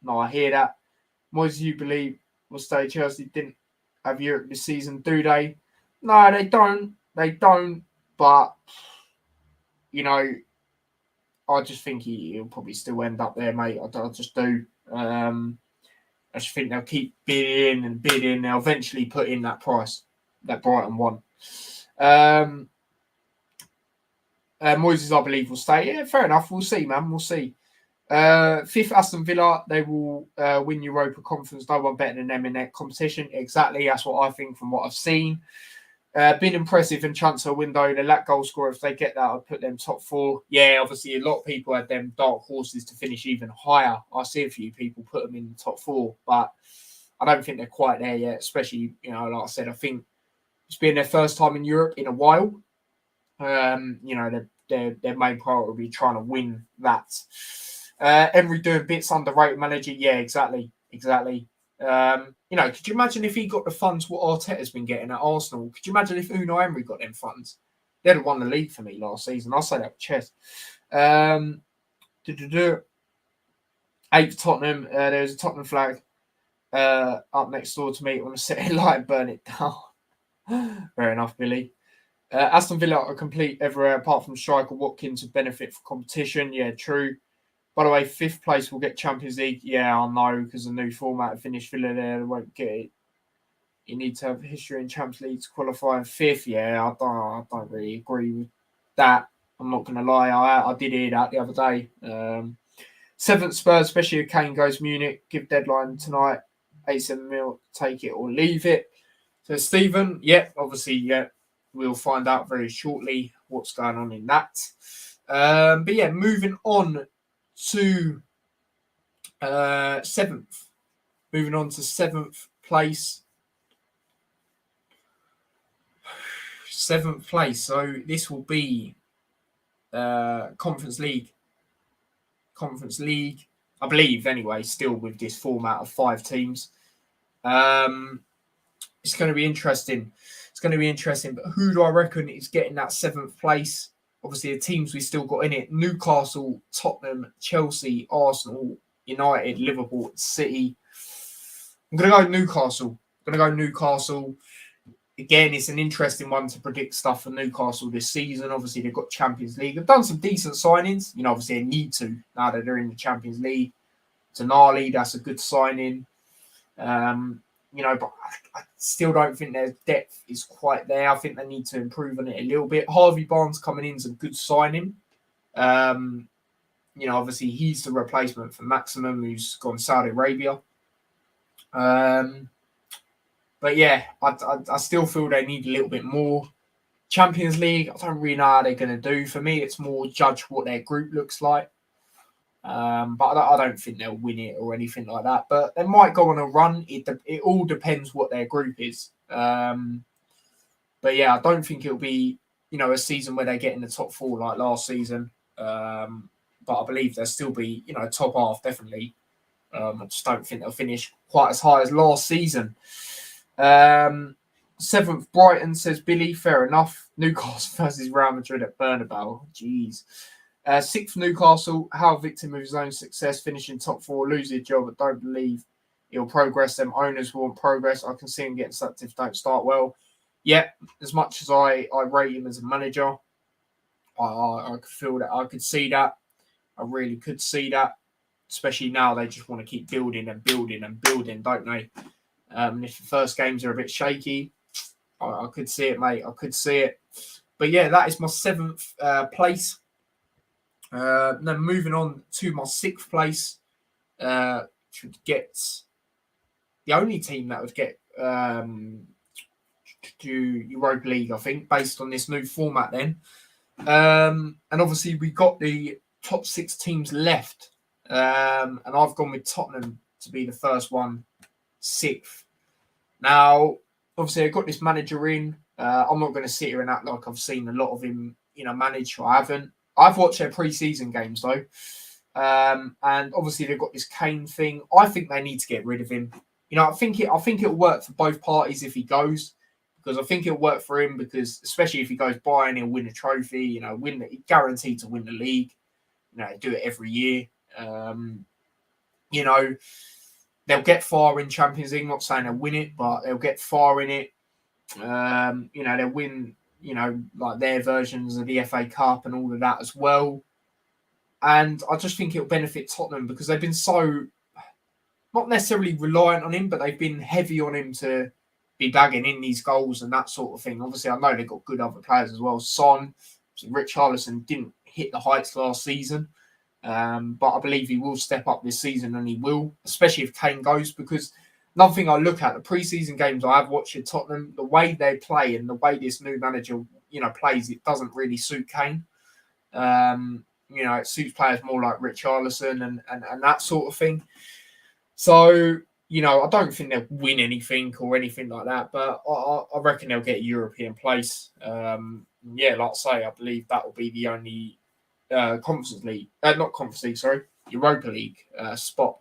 no, I hear that. Moyes, you believe will stay Chelsea didn't have Europe this season, do they? No, they don't. But, I just think he'll probably still end up there, mate. I just do. I just think they'll keep bidding. They'll eventually put in that price that Brighton want. Moyes, I believe, will stay. Yeah, fair enough. We'll see, man. We'll see. 5th, Aston Villa. They will win Europa Conference. No one better than them in that competition. Exactly. That's what I think from what I've seen. Been impressive in transfer window. They lack goal scorer. If they get that, I'd put them top 4. Yeah, obviously a lot of people had them dark horses to finish even higher. I see a few people put them in the top 4, but I don't think they're quite there yet. Especially, like I said, I think it's been their first time in Europe in a while. Their main priority will be trying to win that. Emery doing bits, underrated manager. Yeah, exactly. Could you imagine if he got the funds what Arteta's been getting at Arsenal? Could you imagine if Unai Emery got them funds? They'd have won the league for me last season. I'll say that with chest. 8th Tottenham. There's a Tottenham flag up next door to me. Want to set it light and burn it down. Fair enough, Billy. Aston Villa are complete everywhere apart from striker Watkins to benefit for competition. Yeah, true. By the way, 5th place will get Champions League. Yeah, I know, because the new format finished Villa there, they won't get it. You need to have history in Champions League to qualify. 5th, yeah, I don't really agree with that. I'm not going to lie, I did hear that the other day. 7th Spurs, especially if Kane goes Munich, give deadline tonight. 87 mil, take it or leave it. So Stephen, obviously, we'll find out very shortly what's going on in that. But yeah, moving on to 7th. Moving on to 7th place. 7th place. So this will be Conference League. Conference League, I believe, anyway, still with this format of 5 teams. It's going to be interesting. But who do I reckon is getting that 7th place? Obviously, the teams we still got in it: Newcastle, Tottenham, Chelsea, Arsenal, United, Liverpool, City. I'm going to go Newcastle. Again, it's an interesting one to predict stuff for Newcastle this season. Obviously, they've got Champions League. They've done some decent signings. Obviously, they need to now that they're in the Champions League. Tonali, that's a good signing. But I still don't think their depth is quite there. I think they need to improve on it a little bit. Harvey Barnes coming in is a good signing. Obviously he's the replacement for Maximum, who's gone Saudi Arabia. But yeah, I still feel they need a little bit more. Champions League, I don't really know how they're going to do. For me, it's more judge what their group looks like. But I don't think they'll win it or anything like that. But they might go on a run. It all depends what their group is. But yeah, I don't think it'll be, a season where they get in the top 4 like last season. But I believe they'll still be, top half, definitely. I just don't think they'll finish quite as high as last season. 7th, Brighton, says Billy. Fair enough. Newcastle versus Real Madrid at Bernabeu. Jeez. 6th, Newcastle. How a victim of his own success, finishing top 4, losing a job, but don't believe he'll progress. Them owners want progress. I can see him getting sacked if they don't start well. Yeah, as much as I rate him as a manager, I could feel that. I could see that. I really could see that. Especially now they just want to keep building, don't they? And if the first games are a bit shaky, I could see it, mate. I could see it. But yeah, that is my 7th place. Then moving on to my 6th place, should get the only team that would get to Europa League, I think, based on this new format then. And obviously we got the top 6 teams left. And I've gone with Tottenham to be the first one, 6th. Now, obviously I got this manager in. I'm not going to sit here and act like I've seen a lot of him, manage. I haven't. I've watched their pre-season games though. And obviously they've got this Kane thing. I think they need to get rid of him. I think it'll work for both parties if he goes, because I think it'll work for him because especially if he goes Bayern, he'll win a trophy. Guaranteed to win the league. Do it every year. They'll get far in Champions League. Not saying they'll win it, but they'll get far in it. They'll win. Like their versions of the FA Cup and all of that as well. And I just think it'll benefit Tottenham because they've been so not necessarily reliant on him, but they've been heavy on him to be bagging in these goals and that sort of thing. Obviously, I know they've got good other players as well. Son, Richarlison didn't hit the heights last season, but I believe he will step up this season and he will, especially if Kane goes, because another thing I look at, the pre-season games I have watched at Tottenham, the way they play and the way this new manager, plays, it doesn't really suit Kane. It suits players more like Richarlison and that sort of thing. So, I don't think they'll win anything or anything like that, but I reckon they'll get a European place. Like I say, I believe that will be the only Europa League spot.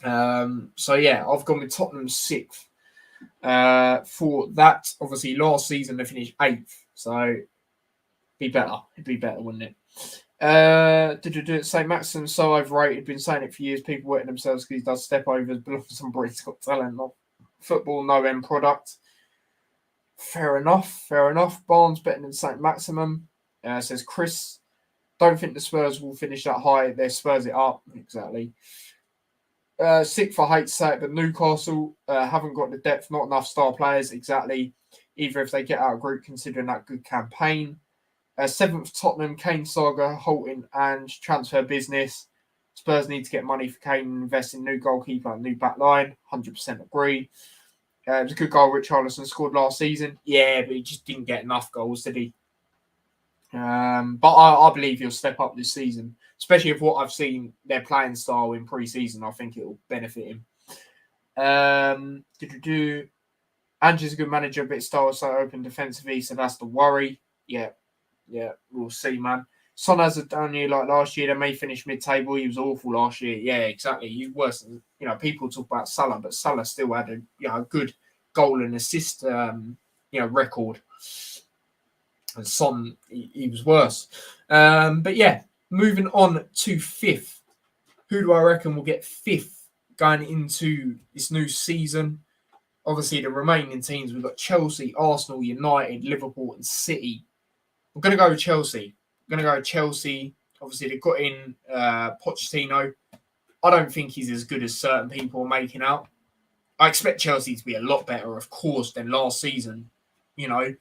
I've gone with Tottenham 6th. For that, obviously, last season they finished 8th, so it'd be better, wouldn't it? St. Maximin's so overrated. Been saying it for years. People wetting themselves because he does step overs. Belongs on Britain's Got Talent. Not football, no end product. Fair enough. Barnes better than St. Maximin. Says Chris. Don't think the Spurs will finish that high. They Spurs it up. Exactly. Sick for hate to say it, but Newcastle haven't got the depth, not enough star players. Exactly. Either if they get out of group, considering that good campaign. 7th, Tottenham, Kane saga, halting and transfer business. Spurs need to get money for Kane and invest in new goalkeeper and new back line. 100% agree. It was a good goal Richarlison scored last season. Yeah, but he just didn't get enough goals, did he? But I believe he'll step up this season, especially if what I've seen their playing style in pre-season. I think it will benefit him. Andrew's a good manager, but his style is so open defensively, so that's the worry. Yeah, we'll see, man. Son has a down year like last year. They may finish mid-table. He was awful last year. Yeah, exactly. He's worse than, people talk about Salah, but Salah still had a good goal and assist, record. And Son, he was worse. But yeah, moving on to 5th. Who do I reckon will get 5th going into this new season? Obviously, the remaining teams, we've got Chelsea, Arsenal, United, Liverpool, and City. I'm going to go with Chelsea. Obviously, they've got in Pochettino. I don't think he's as good as certain people are making out. I expect Chelsea to be a lot better, of course, than last season. I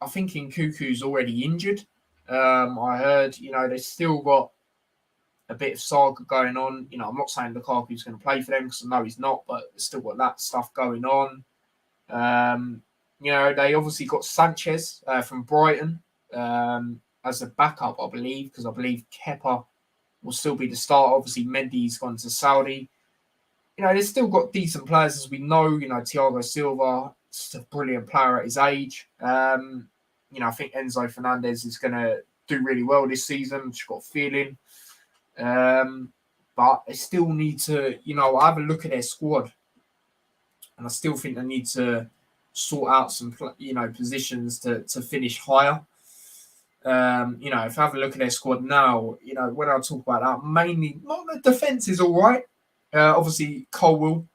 think Nkunku's already injured. I heard, they still got a bit of saga going on. I'm not saying Lukaku's going to play for them because I know he's not, but they've still got that stuff going on. They obviously got Sanchez from Brighton as a backup, I believe, because I believe Kepa will still be the starter. Obviously, Mendy's gone to Saudi. They've still got decent players, as we know. Thiago Silva, just a brilliant player at his age. I think Enzo Fernandez is going to do really well this season. Just got a feeling. But they still need to, have a look at their squad. And I still think they need to sort out some, positions to finish higher. If I have a look at their squad now, when I talk about that, mainly, not the defence is all right. Obviously, Colwill,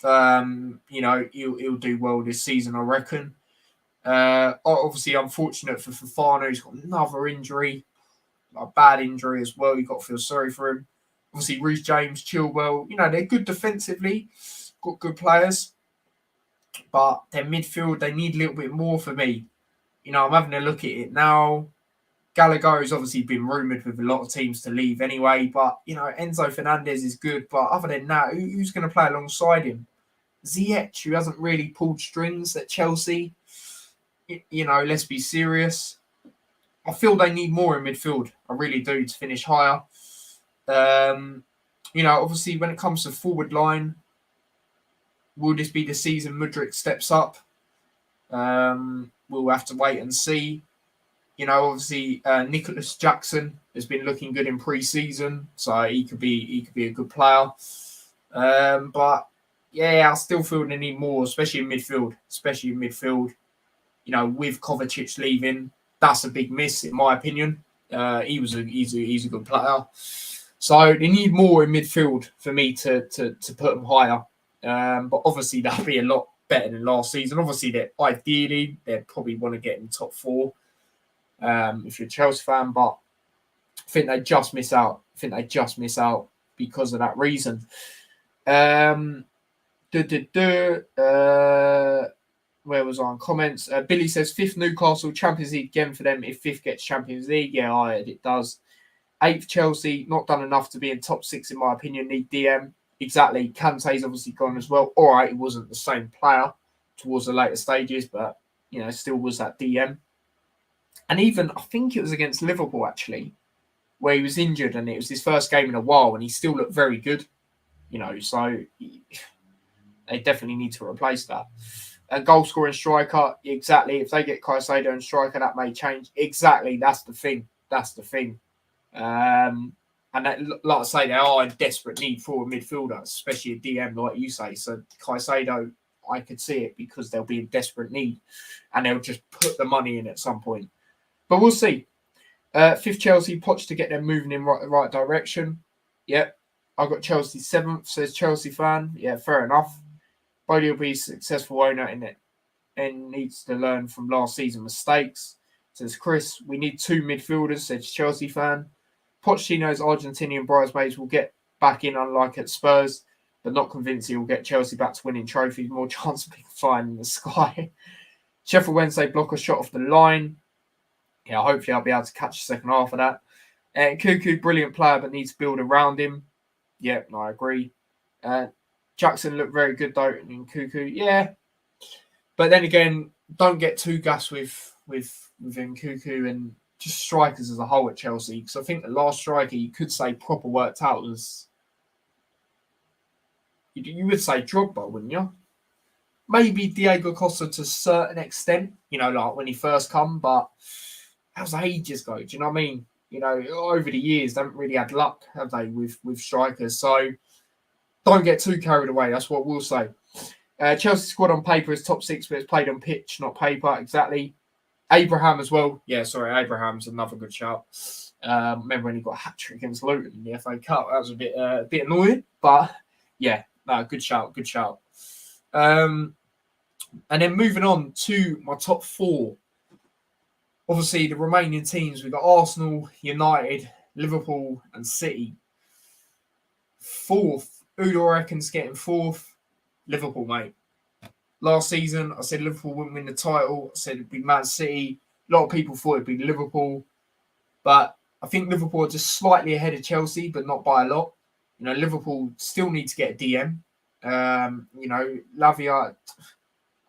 he'll do well this season, I reckon. Obviously, unfortunate for Fofana, he's got another injury, a bad injury as well. You've got to feel sorry for him. Obviously, Reece James, Chilwell, they're good defensively, got good players. But their midfield, they need a little bit more for me. I'm having a look at it now. Gallagher has obviously been rumoured with a lot of teams to leave anyway. But, Enzo Fernandez is good. But other than that, who's going to play alongside him? Ziyech, who hasn't really pulled strings at Chelsea. Let's be serious. I feel they need more in midfield. I really do, to finish higher. Obviously, when it comes to forward line, will this be the season Mudryk steps up? We'll have to wait and see. Obviously, Nicholas Jackson has been looking good in pre-season, so he could be a good player. But yeah, I still feel they need more, especially in midfield. With Kovacic leaving, that's a big miss in my opinion. He's a good player, so they need more in midfield for me to put them higher. But obviously that'll be a lot better than last season. Obviously, they'd probably want to get in top 4 if you're a Chelsea fan, but I think they just miss out. Because of that reason. Where was I on comments? Billy says 5th Newcastle, Champions League again for them if 5th gets Champions League. Yeah, it does. 8th Chelsea, not done enough to be in top 6 in my opinion. Need DM. exactly. Kante's obviously gone as well. All right, he wasn't the same player towards the later stages, but still was that DM. And even I think it was against Liverpool actually, where he was injured, and it was his first game in a while, and he still looked very good. So they definitely need to replace that. A goal scoring striker, exactly. If they get Caicedo and striker, that may change. Exactly, that's the thing. And that, like I say, they are in desperate need for a midfielder, especially a DM, like you say. So Caicedo, I could see it because they'll be in desperate need, and they'll just put the money in at some point. But we'll see. Fifth Chelsea, Poch to get them moving in the right direction. Yep. I've got Chelsea 7th, says Chelsea fan. Yeah, fair enough. Bodie will be a successful owner in it and needs to learn from last season's mistakes. Says Chris, we need 2 midfielders, says Chelsea fan. Pochettino's Argentinian bridesmaids will get back in, unlike at Spurs, but not convinced he will get Chelsea back to winning trophies. More chance of being flying in the sky. Sheffield Wednesday block a shot off the line. Yeah, hopefully I'll be able to catch the second half of that. Cuckoo, brilliant player, but needs to build around him. Yep, I agree. Jackson looked very good though in Cuckoo. Yeah. But then again, don't get too gassed with Cuckoo and just strikers as a whole at Chelsea. Because I think the last striker you could say proper worked out was, you would say Drogba, wouldn't you? Maybe Diego Costa to a certain extent, like when he first come, but that was ages ago. Do you know what I mean? Over the years, they haven't really had luck, have they, with strikers? So don't get too carried away. That's what we'll say. Chelsea squad on paper is top 6, but it's played on pitch, not paper. Exactly. Abraham as well. Yeah, sorry, Abraham's another good shout. Remember when he got a hat-trick against Luton in the FA Cup? That was a bit annoying, but yeah, no, good shout. And then moving on to my top 4. Obviously, the remaining teams, we've got Arsenal, United, Liverpool, and City. 4th, who do I reckon's getting 4th? Liverpool, mate. Last season, I said Liverpool wouldn't win the title. I said it'd be Man City. A lot of people thought it'd be Liverpool. But I think Liverpool are just slightly ahead of Chelsea, but not by a lot. Liverpool still need to get a DM. Lavia,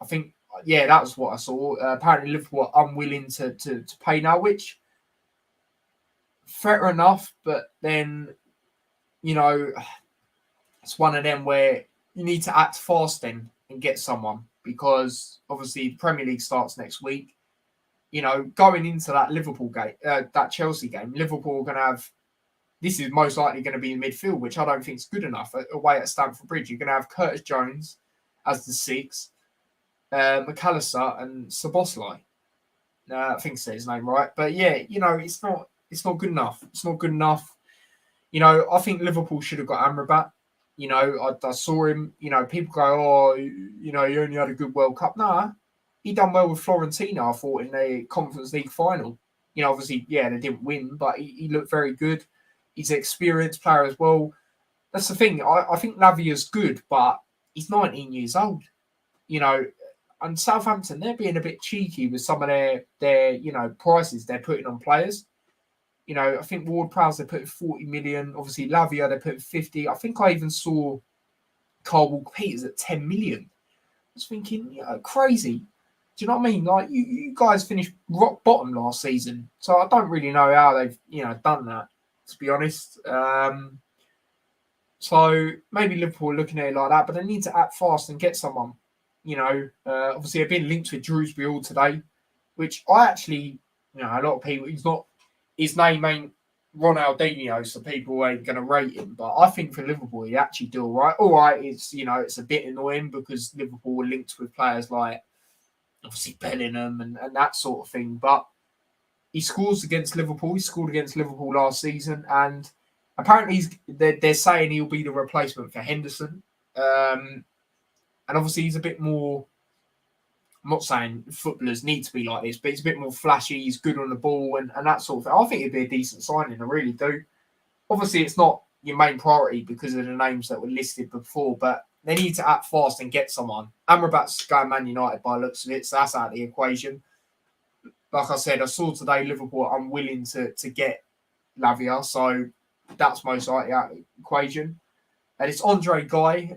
I think, yeah, that was what I saw. Apparently, Liverpool are unwilling to pay now, which fair enough. But then, it's one of them where you need to act fast then and get someone, because obviously the Premier League starts next week. Going into that Liverpool game, that Chelsea game, Liverpool are going to have, this is most likely going to be in midfield, which I don't think is good enough away at Stamford Bridge. You're going to have Curtis Jones as the 6, McAllister and Szoboszlai. I think I said his name right. But yeah, it's not good enough. It's not good enough. I think Liverpool should have got Amrabat. I saw him, people go, oh, he only had a good World Cup. Nah, he done well with Fiorentina, I thought, in the Conference League final. Obviously, yeah, they didn't win, but he looked very good. He's an experienced player as well. That's the thing. I think Lavia's good, but he's 19 years old. And Southampton, they're being a bit cheeky with some of their prices they're putting on players. I think Ward-Prowse, they put 40 million. Obviously, Lavia, they put 50. I think I even saw Carl Walker-Peters at 10 million. I was thinking, crazy. Do you know what I mean? Like, you guys finished rock bottom last season. So I don't really know how they've, done that, to be honest. So maybe Liverpool are looking at it like that, but they need to act fast and get someone. Obviously, I've been linked with Drewsbury all today, which I actually, a lot of people, his name ain't Ronaldinho, so people ain't going to rate him. But I think for Liverpool, he actually do all right. All right, it's a bit annoying because Liverpool were linked with players like obviously Bellingham and that sort of thing. But he scores against Liverpool. He scored against Liverpool last season, and apparently they're saying he'll be the replacement for Henderson. And obviously he's a bit more. I'm not saying footballers need to be like this, but he's a bit more flashy. He's good on the ball and that sort of thing. I think it'd be a decent signing. I really do. Obviously, it's not your main priority because of the names that were listed before, but they need to act fast and get someone. Amrabat's going Man United by the looks of it, so that's out of the equation. Like I said, I saw today Liverpool are unwilling to get Lavia, so that's most likely out of the equation. And it's Andre Guy.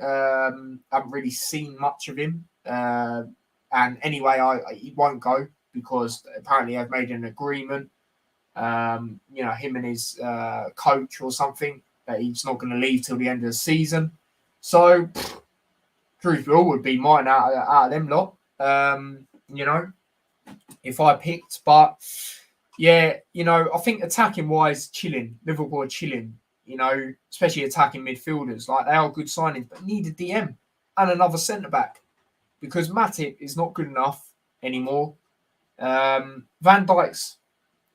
Haven't really seen much of him. And anyway, he won't go because apparently I've made an agreement. Him and his coach or something, that he's not going to leave till the end of the season. So, truth be all, would be mine out of them lot. If I picked, but yeah, I think attacking wise, chilling. Liverpool are chilling. Especially attacking midfielders. Like, they are good signings, but need a DM and another centre back because Matip is not good enough anymore. Van Dijk's,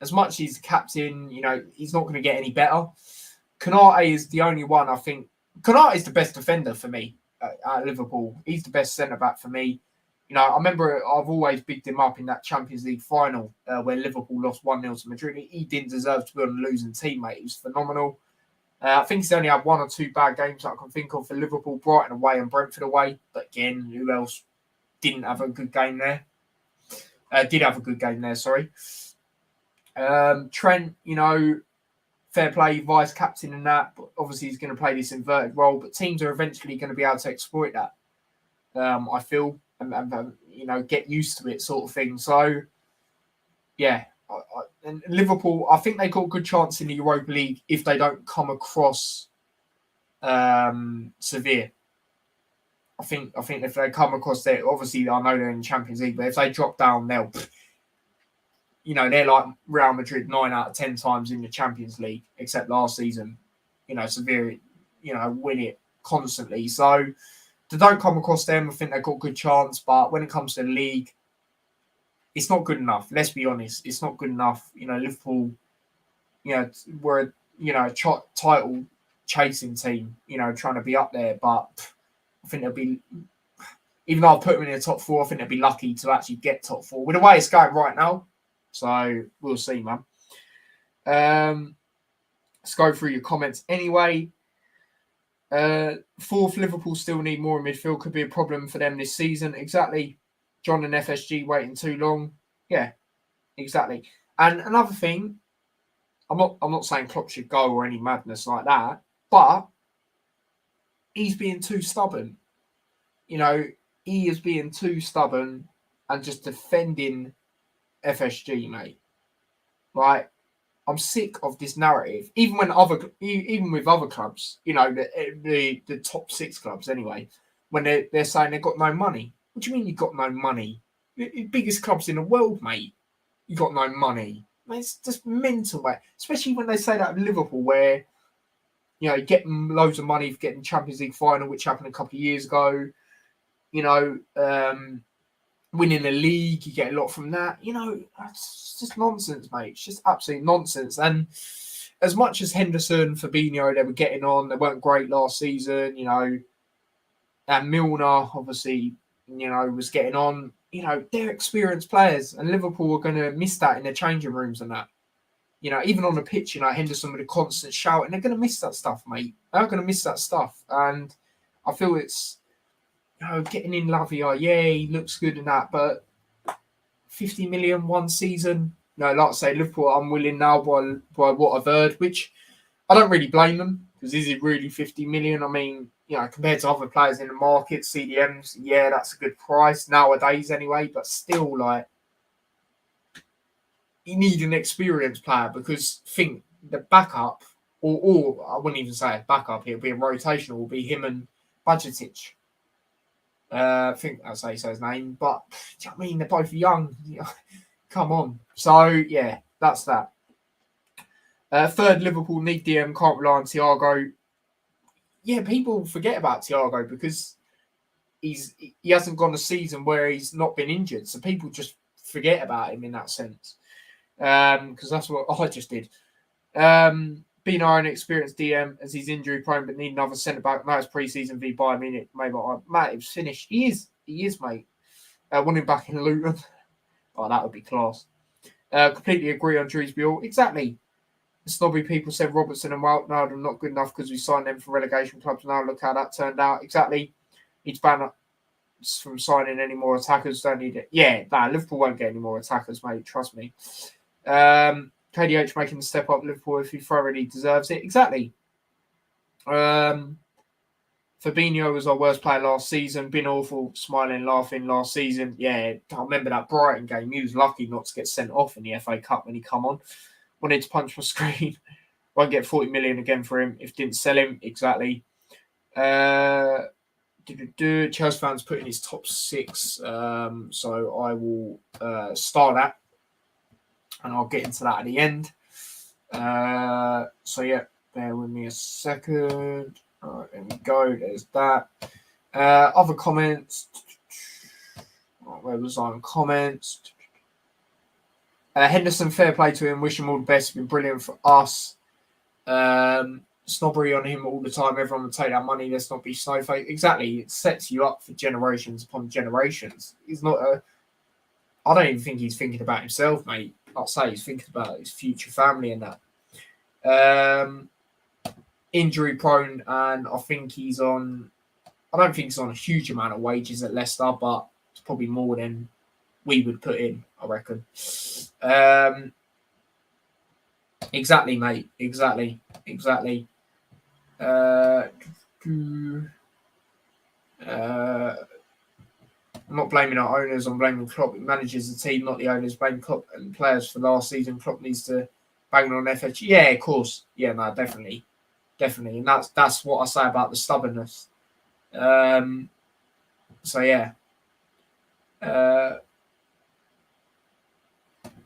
as much as he's the captain, he's not going to get any better. Konate is the only one, I think. Konate is the best defender for me at Liverpool. He's the best centre back for me. I remember I've always bigged him up in that Champions League final where Liverpool lost 1-0 to Madrid. He didn't deserve to be on a losing team, mate. He was phenomenal. I think he's only had 1 or 2 bad games that I can think of for Liverpool, Brighton away and Brentford away. But again, who else didn't have a good game there? Did have a good game there, sorry. Trent, fair play, vice captain and that, but obviously he's going to play this inverted role, but teams are eventually going to be able to exploit that, I feel, and get used to it sort of thing. So, yeah, and Liverpool, I think they got a good chance in the Europa League if they don't come across Sevilla. I think if they come across there, obviously I know they're in the Champions League, but if they drop down, they're like Real Madrid 9 out of 10 times in the Champions League, except last season. Sevilla, win it constantly. So they don't come across them. I think they've got a good chance, but when it comes to the league, it's not good enough. Let's be honest, it's not good enough. Liverpool, we're a title chasing team. Trying to be up there, but I think they'll be. Even though I'll put them in the top 4, I think they'll be lucky to actually get top 4. With the way it's going right now. So we'll see, man. Let's go through your comments anyway. 4th, Liverpool still need more in midfield. Could be a problem for them this season. Exactly. John and FSG waiting too long. Yeah, exactly. And another thing, I'm not saying Klopp should go or any madness like that, but he's being too stubborn. He is being too stubborn and just defending FSG, mate. Right? I'm sick of this narrative. Even with other clubs, the top 6 clubs anyway, when they're saying they've got no money. What do you mean you've got no money? The biggest clubs in the world, mate. You got no money. Mate, it's just mental, mate. Especially when they say that of Liverpool, where getting loads of money for getting Champions League final, which happened a couple of years ago. Winning the league, you get a lot from that. It's just nonsense, mate. It's just absolute nonsense. And as much as Henderson, Fabinho, they were getting on, they weren't great last season, and Milner, obviously, was getting on. They're experienced players, and Liverpool are going to miss that in their changing rooms and that. Even on the pitch, Henderson with a constant shout, and they're going to miss that stuff, mate. They're going to miss that stuff. And I feel it's, getting in Lavia, yeah, he looks good in that, but 50 million one season. Like I say, Liverpool are unwilling now by what I've heard, which I don't really blame them, because is it really 50 million? I mean, compared to other players in the market, CDMs, yeah, that's a good price nowadays anyway, but still, you need an experienced player, because think the backup, or I wouldn't even say a backup, it'll be a rotational, will be him and Bajcetic. I think that's how you say his name, but do you know what I mean? They're both young. Come on. So, yeah, that's that. 3rd, Liverpool need DM, can't rely on Thiago. Yeah, people forget about Thiago because he hasn't gone a season where he's not been injured, so people just forget about him in that sense. Because that's what I just did. Being our experienced DM as he's injury prone, but need another centre back. No, it's pre-season v Bayern Munich. Maybe Matt, it's finished. He is, mate. Want him back in Luton. Oh, that would be class. Completely agree on Dewsbury. Exactly. The snobby people said Robertson and Wijnaldum not good enough because we signed them for relegation clubs. Now look how that turned out. Exactly. He's banned us from signing any more attackers. Don't need it. Yeah, Liverpool won't get any more attackers, mate. Trust me. KDH making the step up Liverpool if he thoroughly deserves it. Exactly. Fabinho was our worst player last season. Been awful, smiling, laughing last season. Yeah, I remember that Brighton game. He was lucky not to get sent off in the FA Cup when he come on. Wanted to punch my screen. Won't get 40 million again for him if didn't sell him. Exactly. Chelsea fans put in his top 6. So I will start that. And I'll get into that at the end. So yeah, bear with me a second. All right, there we go. There's that. Other comments. Where was I on comments? Henderson, fair play to him. Wish him all the best. Been brilliant for us. Snobbery on him all the time. Everyone would take that money. Let's not be snowflake. Exactly. It sets you up for generations upon generations. He's not a. I don't even think he's thinking about himself, mate. I'll say he's thinking about his future family and that. Injury prone, and I think he's on. I don't think he's on a huge amount of wages at Leicester, but it's probably more than we would put in, I reckon. Exactly, mate. Exactly. I'm not blaming our owners. I'm blaming Klopp. He manages the team, not the owners. Blame Klopp and players for last season. Klopp needs to bang on FH. Yeah, of course. Yeah, no, definitely. And that's what I say about the stubbornness. So yeah.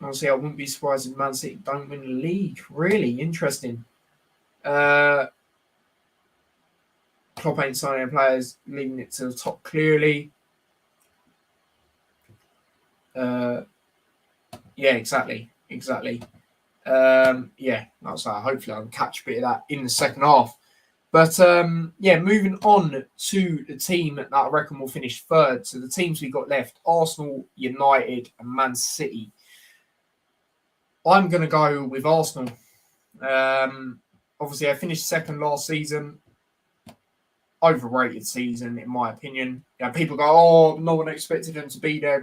Honestly, I wouldn't be surprised if Man City don't win the league. Really interesting. Klopp ain't signing players, leaving it to the top clearly. Yeah, exactly. Yeah, that's how hopefully I'll catch a bit of that in the second half. But yeah, moving on to the team that I reckon will finish third. So the teams we got left: Arsenal, United, and Man City. I'm going to go with Arsenal. Obviously, I finished second last season. Overrated season, in my opinion. You know, people go, "Oh, no one expected them to be there."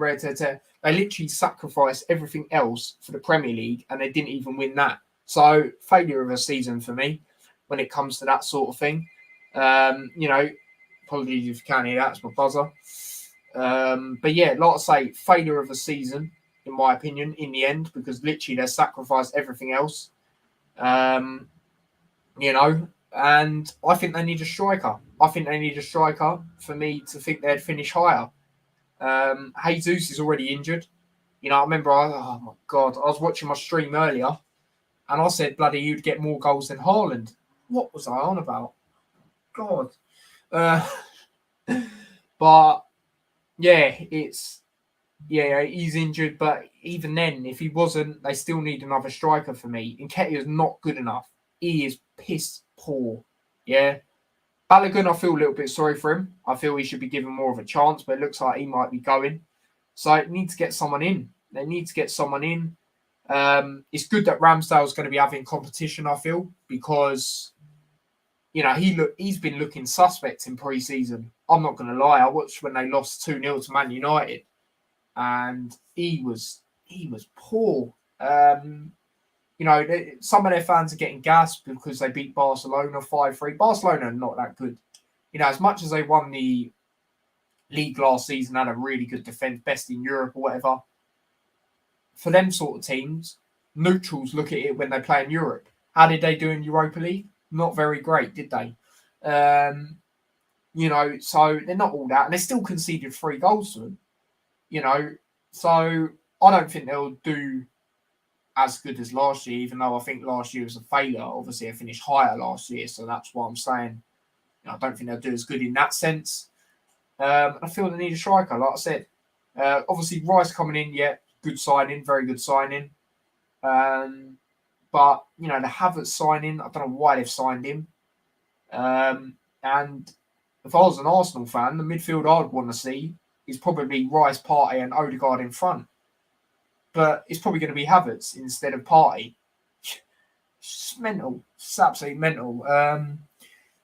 They literally sacrificed everything else for the Premier League, and they didn't even win that. So, failure of a season for me when it comes to that sort of thing. You know, apologies if you can't hear that, it's my buzzer. But yeah, like I say, failure of a season, in my opinion, in the end, because literally they sacrificed everything else. You know, and I think they need a striker. I think they need a striker for me to think they'd finish higher. Jesus is already injured. You know, I remember, oh my God, I was watching my stream earlier and I said, bloody, you'd get more goals than Haaland. What was I on about? God. But, yeah, he's injured. But even then, if he wasn't, they still need another striker for me. Nketiah is not good enough. He is piss poor. Yeah. Balogun, I feel a little bit sorry for him. I feel he should be given more of a chance, but it looks like he might be going. So they need to get someone in. It's good that Ramsdale's going to be having competition, I feel, because, you know, he's been looking suspect in pre-season. I'm not going to lie. I watched when they lost 2-0 to Man United, and he was poor. You know, some of their fans are getting gassed because they beat Barcelona 5-3. Barcelona are not that good. You know, as much as they won the league last season, had a really good defence, best in Europe or whatever. For them sort of teams, neutrals look at it when they play in Europe. How did they do in Europa League? Not very great, did they? You know, so they're not all that. And they still conceded 3 goals to them. You know, so I don't think they'll do as good as last year, even though I think last year was a failure. Obviously, I finished higher last year, so that's what I'm saying. You know, I don't think they'll do as good in that sense. I feel they need a striker, like I said. Obviously, Rice coming in, yeah, good signing, very good signing. But, you know, the Havertz signing, I don't know why they've signed him. And if I was an Arsenal fan, the midfield I'd want to see is probably Rice, Partey and Odegaard in front. But it's probably going to be Havertz instead of Partey. It's mental. It's absolutely mental.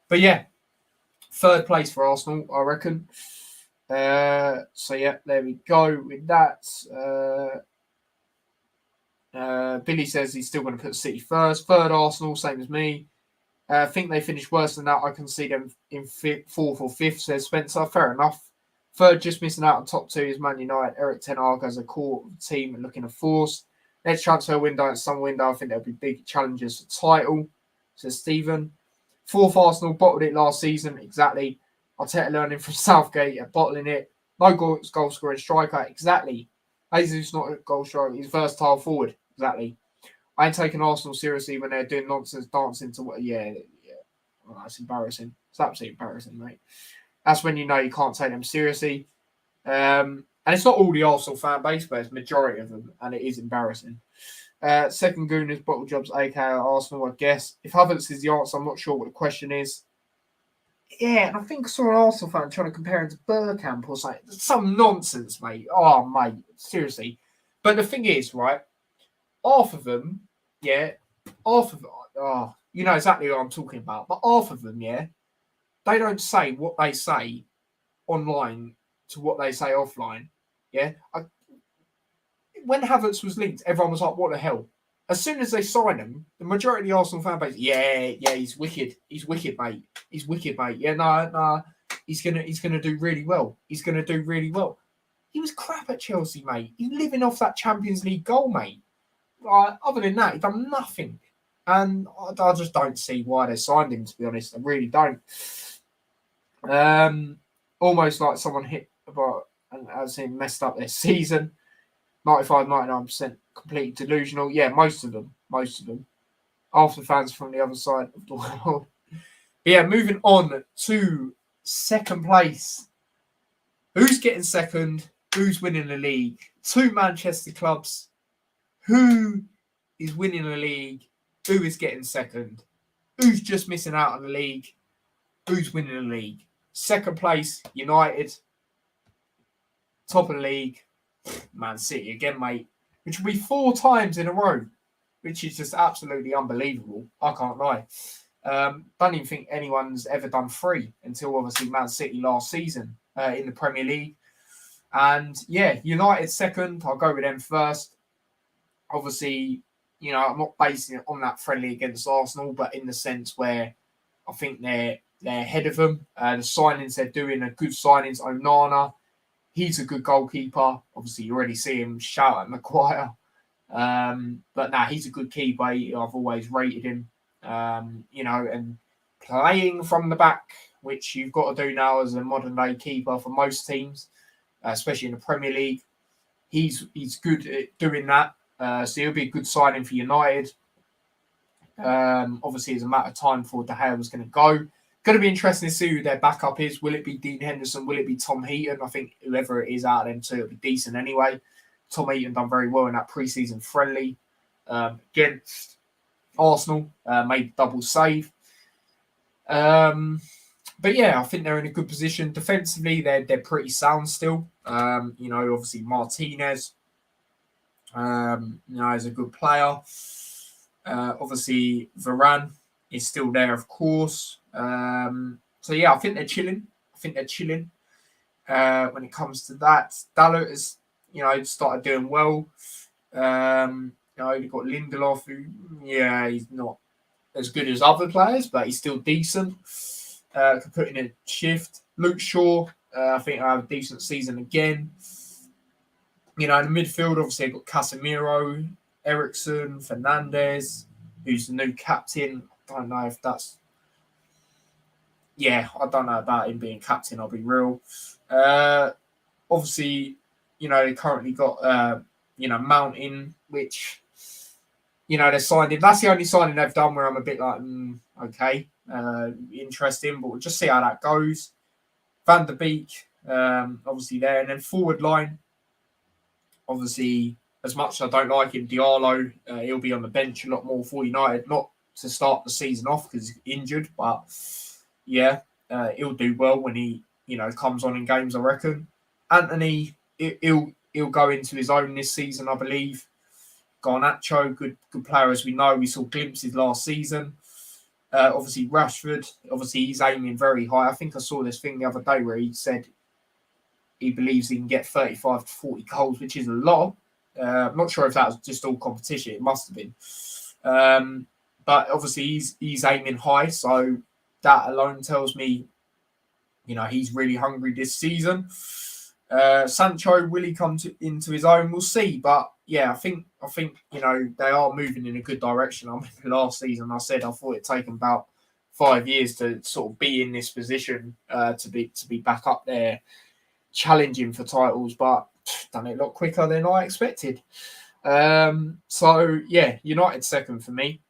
But yeah, third place for Arsenal, I reckon. So yeah, there we go with that. Billy says he's still going to put City first. Third Arsenal, same as me. I think they finished worse than that. I can see them in fourth or fifth, says Spencer. Fair enough. Third, just missing out on top two is Man United. Eric Ten Hag as a core team and looking to force. Next transfer window and summer window, I think there'll be big challenges for title, says Stephen. Fourth, Arsenal bottled it last season. Exactly. Arteta learning from Southgate at bottling it. No goal scoring striker. Exactly. Jesus not a goal striker. He's versatile forward. Exactly. I ain't taking Arsenal seriously when they're doing nonsense dancing to what. Yeah. Well, that's embarrassing. It's absolutely embarrassing, mate. That's when you know you can't take them seriously. And it's not all the Arsenal fan base, but it's majority of them, and it is embarrassing. Second goon is bottle jobs, aka Arsenal, I guess. If Havertz is the answer, I'm not sure what the question is. Yeah, and I think I saw an Arsenal fan trying to compare him to Bergkamp or something. Some nonsense, mate. Oh, mate, seriously. But the thing is, right, half of them, yeah, you know exactly what I'm talking about. But half of them, yeah, they don't say what they say online to what they say offline. Yeah. When Havertz was linked, everyone was like, what the hell? As soon as they sign him, the majority of the Arsenal fan base, yeah, he's wicked. He's wicked, mate. He's wicked, mate. Yeah, no, he's gonna do really well. He's gonna do really well. He was crap at Chelsea, mate. He's living off that Champions League goal, mate. Other than that, he's done nothing. And I just don't see why they signed him, to be honest. I really don't. Almost like someone hit about and as in messed up their season. 95-99% completely delusional. Yeah, most of them. Half the fans from the other side of the world. But yeah, moving on to second place. Who's getting second? Who's winning the league? Two Manchester clubs. Who is winning the league? Who is getting second? Who's just missing out on the league? Who's winning the league? Second place, United. Top of the league, Man City again, mate. Which will be 4 times in a row, which is just absolutely unbelievable. I can't lie. Don't even think anyone's ever done 3 until obviously Man City last season in the Premier League. And yeah, United second. I'll go with them first. Obviously, you know, I'm not basing it on that friendly against Arsenal, but in the sense where I think they're ahead of them. The signings they're doing are good signings. Onana, he's a good goalkeeper. Obviously, you already see him shout at Maguire. But he's a good keeper. I've always rated him. You know, and playing from the back, which you've got to do now as a modern day keeper for most teams, especially in the Premier League. He's good at doing that. So he'll be a good signing for United. Obviously, it's a matter of time before De Gea was going to go. Going to be interesting to see who their backup is. Will it be Dean Henderson? Will it be Tom Heaton? I think whoever it is out of them two, it'll be decent anyway. Tom Heaton done very well in that pre-season friendly against Arsenal. Made double save. But yeah, I think they're in a good position. Defensively, they're pretty sound still. You know, obviously Martinez, you know, is a good player. Obviously Varane is still there, of course. So yeah, I think they're chilling. When it comes to that. Dalot has, you know, started doing well. You know, you've got Lindelof, who, yeah, he's not as good as other players, but he's still decent. Could put in a shift. Luke Shaw, I think I have a decent season again. You know, in the midfield, obviously, I've got Casemiro, Eriksen, Fernandes, who's the new captain. I don't know if that's... Yeah, I don't know about him being captain, I'll be real. Obviously, you know, they currently got, you know, Mountain, which, you know, they signed him. That's the only signing they've done where I'm a bit like, okay, interesting, but we'll just see how that goes. Van der Beek, obviously there. And then forward line, obviously, as much as I don't like him, Diallo, he'll be on the bench a lot more for United. Not to start the season off because he's injured, but yeah, he'll do well when he, you know, comes on in games, I reckon. Anthony, he'll go into his own this season, I believe. Garnacho, good player as we know. We saw glimpses last season. Obviously, Rashford, obviously he's aiming very high. I think I saw this thing the other day where he said he believes he can get 35 to 40 goals, which is a lot. I'm not sure if that was just all competition. It must have been. but obviously he's aiming high, so that alone tells me, he's really hungry this season. Sancho, will he come into his own? We'll see. But yeah, I think they are moving in a good direction. I remember last season I said I thought it'd taken about 5 years to sort of be in this position, to be back up there challenging for titles, but done it a lot quicker than I expected. So yeah, United second for me.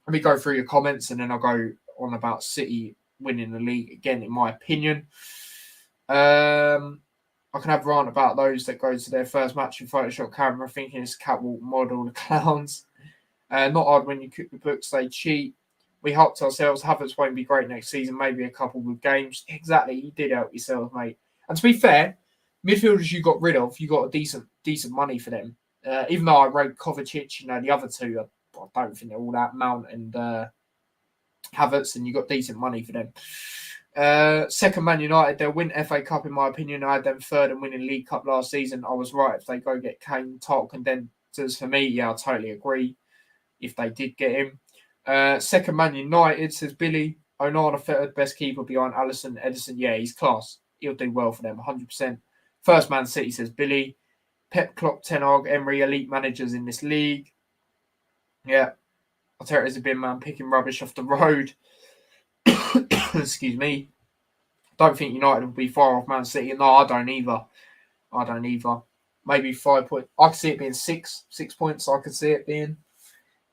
Let me go through your comments and then I'll go on about City winning the league again, in my opinion. I can have a rant about those that go to their first match in Photoshop camera thinking it's catwalk model, the clowns. Not hard when you cook the books, they cheat. We helped ourselves. Havertz won't be great next season, maybe a couple with games. Exactly, you did help yourself, mate. And to be fair, midfielders you got rid of, you got a decent money for them. Even though I rate Kovacic, the other two, I don't think they're all that. Mount and Havertz, and you got decent money for them. Second, Man United, they'll win FA Cup in my opinion. I had them third and winning League Cup last season. I was right if they go get Kane, title contenders for me. Yeah, I totally agree if they did get him. Second, Man United, says Billy. Onana third, best keeper behind Alisson, Edison. Yeah, he's class. He'll do well for them, 100%. First, Man City, says Billy. Pep, Klopp, Ten Hag, Emery, elite managers in this league. Yeah, Arteta's a bin man picking rubbish off the road. Excuse me. Don't think United will be far off Man City. No, I don't either. Maybe 5 points. I could see it being 6 points. I could see it being.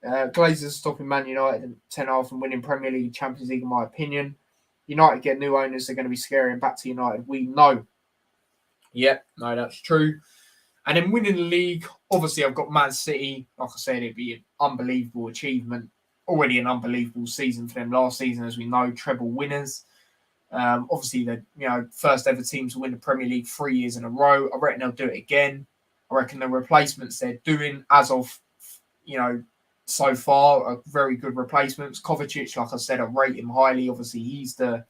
Glazers stopping Man United and 10-0 from winning Premier League, Champions League, in my opinion. United get new owners. They're going to be scary and back to United. We know. Yep, no, that's true. And then winning the league, obviously I've got Man City. Like I said, it'd be an unbelievable achievement. Already an unbelievable season for them last season, as we know, treble winners. Obviously, the first ever team to win the Premier League 3 years in a row. I reckon they'll do it again. I reckon the replacements they're doing as of, so far are very good replacements. Kovacic, like I said, I rate him highly. Obviously, he's the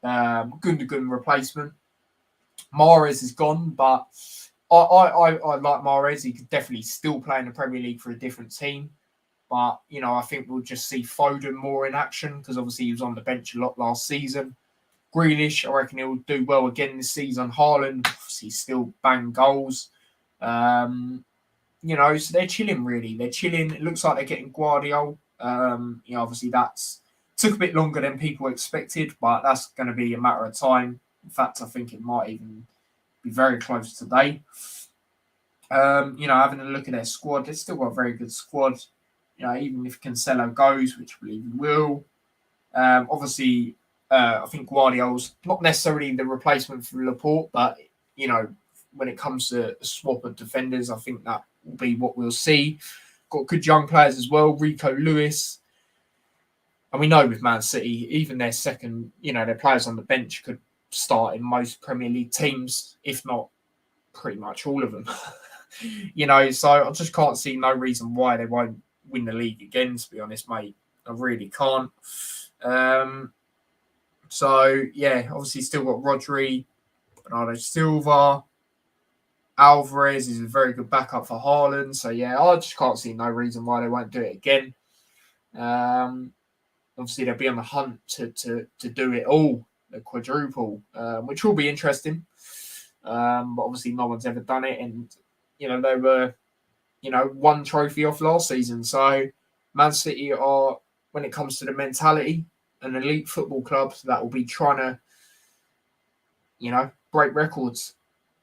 Gundogan replacement. Mahrez is gone, but I like Mahrez. He could definitely still play in the Premier League for a different team. But, I think we'll just see Foden more in action because obviously he was on the bench a lot last season. Grealish, I reckon he'll do well again this season. Haaland, obviously still bang goals. So they're chilling really. They're chilling. It looks like they're getting Guardiola. Obviously that's took a bit longer than people expected, but that's going to be a matter of time. In fact, I think it might even be very close today. Having a look at their squad, they've still got a very good squad. Even if Cancelo goes, which I believe he will. Obviously, I think Guardiola's not necessarily the replacement for Laporte, but, when it comes to a swap of defenders, I think that will be what we'll see. Got good young players as well, Rico Lewis. And we know with Man City, even their second, their players on the bench could start in most Premier League teams, if not pretty much all of them. So I just can't see no reason why they won't win the league again, to be honest, mate. I really can't. Obviously still got Rodri, Bernardo Silva, Alvarez is a very good backup for Haaland. So I just can't see no reason why they won't do it again. Obviously they'll be on the hunt to do it all, the quadruple, which will be interesting. But obviously no one's ever done it, and they were one trophy off last season. So Man City are, when it comes to the mentality, an elite football club that will be trying to, break records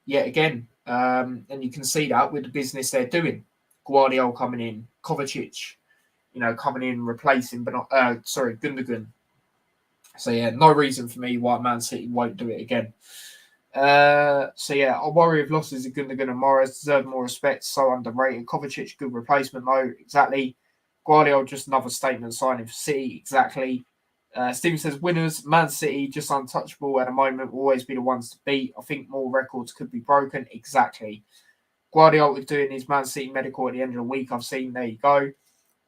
yet again. And you can see that with the business they're doing. Guardiola coming in, Kovacic, coming in, replacing, but not, Gundogan. So no reason for me why Man City won't do it again. I worry if losses of Gundogan and Mahrez deserve more respect. So underrated. Kovacic, good replacement though. Exactly. Guardiola, just another statement signing for City. Exactly. Steven says winners. Man City just untouchable at the moment. Will always be the ones to beat. I think more records could be broken. Exactly. Guardiola doing his Man City medical at the end of the week. I've seen. There you go.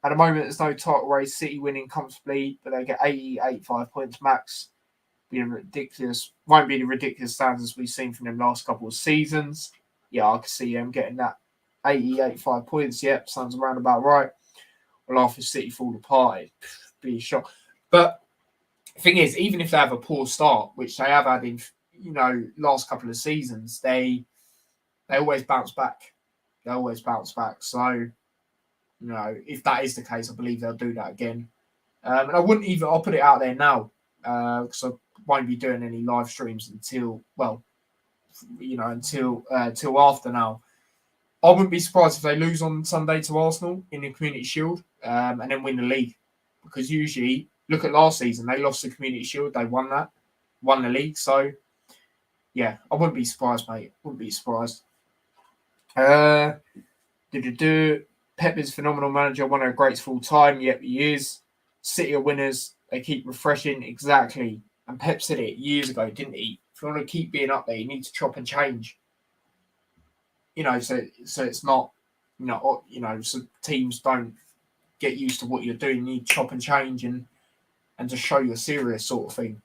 At the moment, there's no title race. City winning comfortably, but they get 80, 85 points max. Won't be the ridiculous standards we've seen from them last couple of seasons. I can see them getting that 80, 85 points. Yep, sounds around about right. Well, after City fall apart, it'd be a shock. But the thing is, even if they have a poor start, which they have had in last couple of seasons, they always bounce back. They always bounce back. So if that is the case, I believe they'll do that again. And I wouldn't even. I'll put it out there now because I won't be doing any live streams until until after now. I wouldn't be surprised if they lose on Sunday to Arsenal in the Community Shield and then win the league. Because usually, look at last season, they lost the Community Shield, they won the league. So, yeah, I wouldn't be surprised, mate. Wouldn't be surprised. Pep is phenomenal manager, one of the greats of all time. Yep, he is. City are winners. They keep refreshing. Exactly. And Pep said it years ago, didn't he? If you want to keep being up there, you need to chop and change. So it's not, so teams don't get used to what you're doing. You need to chop and change and to show you're serious sort of thing.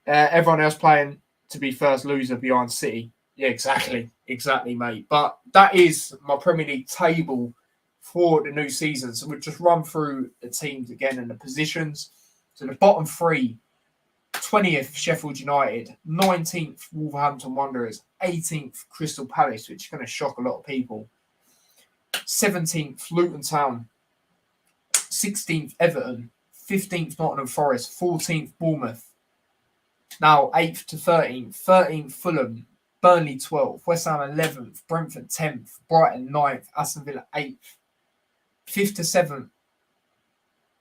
Everyone else playing to be first loser behind City. Yeah, exactly, mate. But that is my Premier League table for the new season. So we'll just run through the teams again and the positions. So the bottom three, 20th Sheffield United, 19th Wolverhampton Wanderers, 18th Crystal Palace, which is going to shock a lot of people. 17th Luton Town, 16th Everton, 15th Nottingham Forest, 14th Bournemouth. Now 8th to 13th, 13th Fulham, Burnley 12th, West Ham 11th, Brentford 10th, Brighton 9th, Aston Villa 8th, 5th to 7th.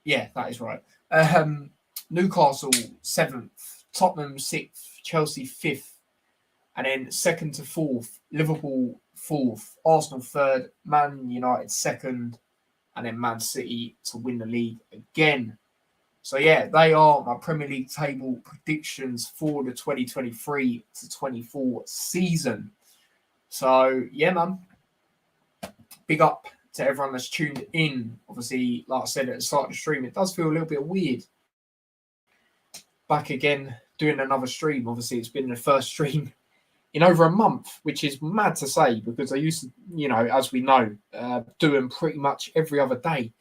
Yeah, that is right. Newcastle 7th, Tottenham 6th, Chelsea 5th, and then 2nd to 4th, Liverpool 4th, Arsenal 3rd, Man United 2nd, and then Man City to win the league again. So yeah, they are my Premier League table predictions for the 2023 to 24 season. So yeah, man, big up to everyone that's tuned in. Obviously, like I said at the start of the stream, it does feel a little bit weird. Back again, doing another stream. Obviously, it's been the first stream in over a month, which is mad to say because I used to, as we know, do them pretty much every other day.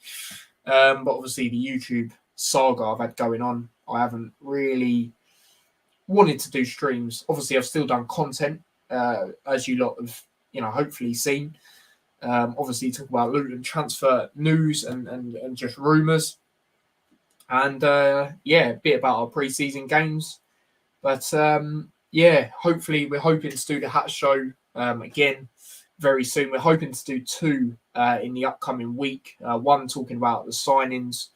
But obviously, the YouTube saga I've had going on, I haven't really wanted to do streams. Obviously, I've still done content, as you lot have, hopefully seen. Obviously, talk about Luton transfer news and just rumours. And, a bit about our pre-season games. But, hopefully we're hoping to do the Hat Show again very soon. We're hoping to do 2 in the upcoming week. One talking about the signings,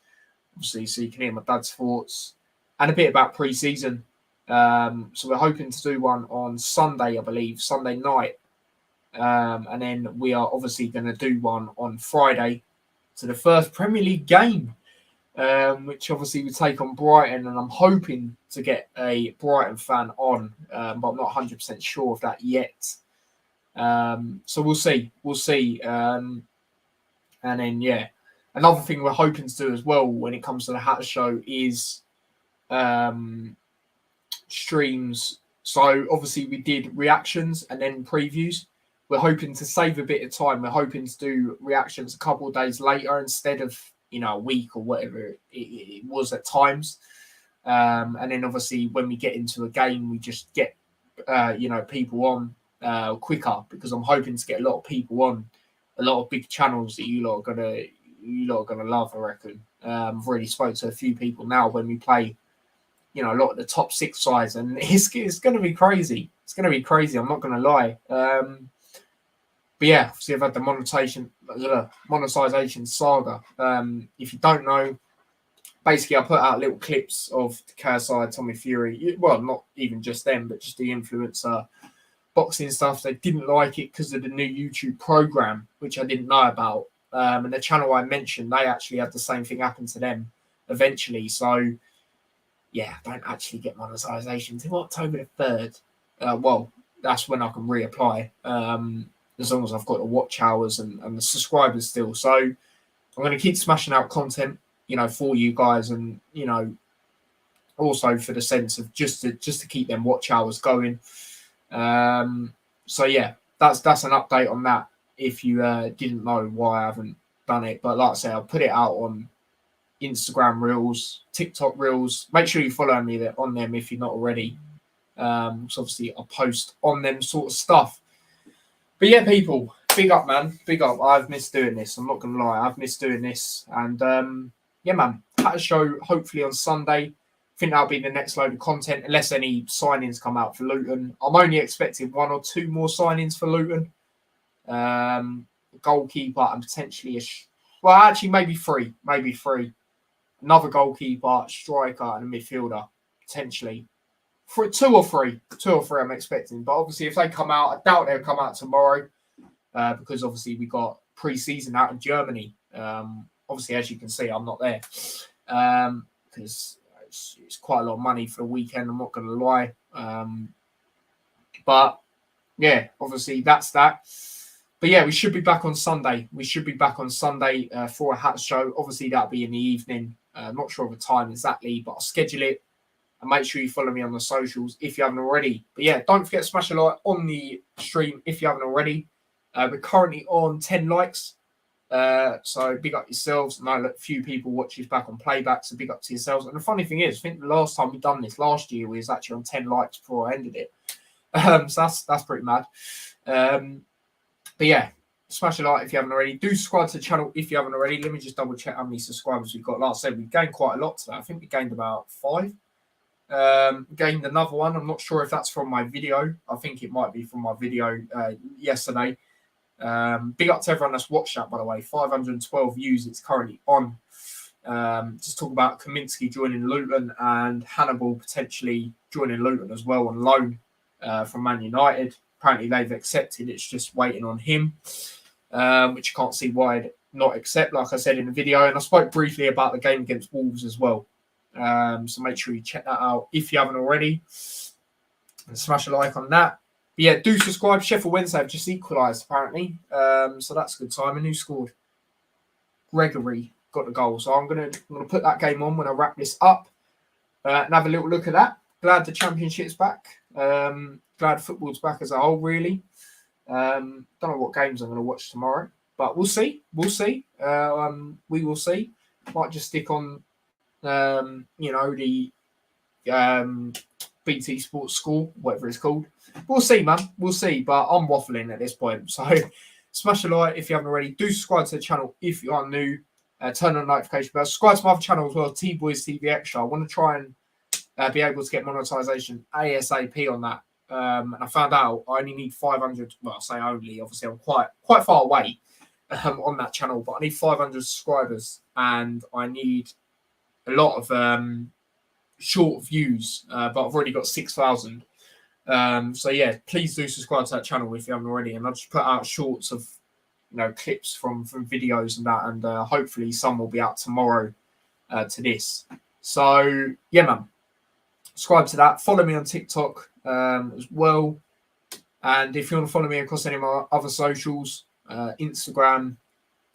obviously, so you can hear my dad's thoughts, and a bit about pre-season. So we're hoping to do one on Sunday, I believe, Sunday night. And then we are obviously going to do one on Friday to the first Premier League game, which obviously we take on Brighton, and I'm hoping to get a Brighton fan on, but I'm not 100% sure of that yet. So we'll see. And then, another thing we're hoping to do as well when it comes to the Hat Show is streams. So obviously we did reactions and then previews. We're hoping to save a bit of time. We're hoping to do reactions a couple of days later instead of a week or whatever it was at times. And then obviously when we get into a game, we just get people on quicker, because I'm hoping to get a lot of people on, a lot of big channels that you lot are gonna love, I reckon. I've already spoke to a few people now when we play, a lot of the top 6 sides, and it's going to be crazy. It's going to be crazy. I'm not going to lie. But yeah, obviously I've had the monetization saga. If you don't know, basically I put out little clips of the KSI, Tommy Fury. Well, not even just them, but just the influencer boxing stuff. They didn't like it because of the new YouTube program, which I didn't know about. And the channel I mentioned, they actually had the same thing happen to them eventually. So yeah, I don't actually get monetization until October the 3rd. Well, that's when I can reapply. As long as I've got the watch hours and the subscribers still. So I'm going to keep smashing out content, for you guys, and also for the sense of just to keep them watch hours going. So yeah, that's an update on that. If you didn't know why I haven't done it. But like I say, I'll put it out on Instagram Reels, TikTok Reels. Make sure you follow me on them if you're not already. So obviously I'll post on them sort of stuff. But yeah, people, big up, man. Big up. I've missed doing this. I'm not going to lie. I've missed doing this. And yeah, man, Hatter Show hopefully on Sunday. I think that'll be the next load of content, unless any signings come out for Luton. I'm only expecting 1 or 2 more signings for Luton. Goalkeeper and potentially well, actually maybe 3. Maybe 3. Another goalkeeper, striker, and a midfielder, potentially. For 2 or 3. 2 or 3 I'm expecting. But obviously, if they come out, I doubt they'll come out tomorrow. Because obviously we got pre-season out in Germany. Obviously, as you can see, I'm not there. Because it's quite a lot of money for the weekend, I'm not going to lie. But yeah, obviously that's that. But yeah, we should be back on Sunday. For a Hat Show. Obviously, that'll be in the evening. Not sure of the time exactly, but I'll schedule it. And make sure you follow me on the socials if you haven't already. But yeah, don't forget to smash a like on the stream if you haven't already. We're currently on 10 likes. So big up yourselves. I know a few people watch this back on playback, so big up to yourselves. And the funny thing is, I think the last time we done this last year, we was actually on 10 likes before I ended it. So that's pretty mad. But yeah, smash a like if you haven't already. Do subscribe to the channel if you haven't already. Let me just double check how many subscribers we've got. Like I said, we've gained quite a lot today. I think we gained about 5. Gained another one. I'm not sure if that's from my video. I think it might be from my video yesterday. Big up to everyone that's watched that, by the way. 512 views it's currently on. Just talk about Kaminski joining Luton and Hannibal potentially joining Luton as well on loan from Man United. Apparently they've accepted. It's just waiting on him, which you can't see why I'd not accept, like I said in the video. And I spoke briefly about the game against Wolves as well. So make sure you check that out if you haven't already. And smash a like on that. But yeah, do subscribe. Sheffield Wednesday have just equalised, apparently. So that's a good time. And who scored? Gregory got the goal. So I'm gonna put that game on when I wrap this up and have a little look at that. Glad the Championship's back. Glad football's back as a whole, really. Don't know what games I'm going to watch tomorrow, but we'll see. We will see. Might just stick on, the BT Sports Score, whatever it's called. We'll see, man. We'll see. But I'm waffling at this point. So smash a like if you haven't already. Do subscribe to the channel if you are new. Turn on the notification bell. Subscribe to my other channel as well, T-Boys TV Extra. I want to try and be able to get monetization ASAP on that. And I found out I only need 500. Well, I say only. Obviously, I'm quite far away on that channel, but I need 500 subscribers, and I need a lot of short views. But I've already got 6,000. So yeah, please do subscribe to that channel if you haven't already. And I'll just put out shorts of clips from videos and that, and hopefully some will be out tomorrow to this. So yeah, man. Subscribe to that. Follow me on TikTok as well. And if you want to follow me across any of my other socials, Instagram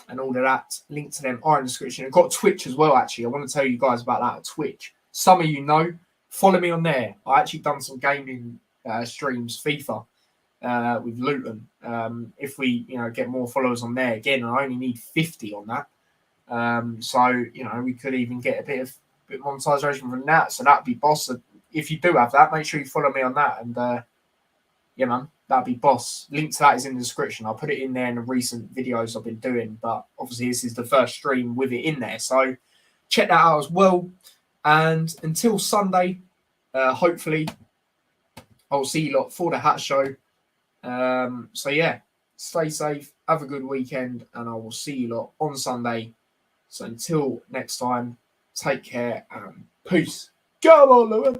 and all of that, link to them are in the description. I've got Twitch as well, actually. I want to tell you guys about that, Twitch. Some of you know. Follow me on there. I actually done some gaming streams, FIFA, with Luton. If we, get more followers on there, again, I only need 50 on that. So, we could even get a bit of monetization from that. So that'd be boss. So if you do have that, make sure you follow me on that. And yeah, man, that'd be boss. Link to that is in the description. I'll put it in there in the recent videos I've been doing. But obviously, this is the first stream with it in there. So check that out as well. And until Sunday, hopefully, I'll see you lot for the Hat Show. So yeah, stay safe. Have a good weekend. And I will see you lot on Sunday. So until next time, take care and peace. Go on, Lewin.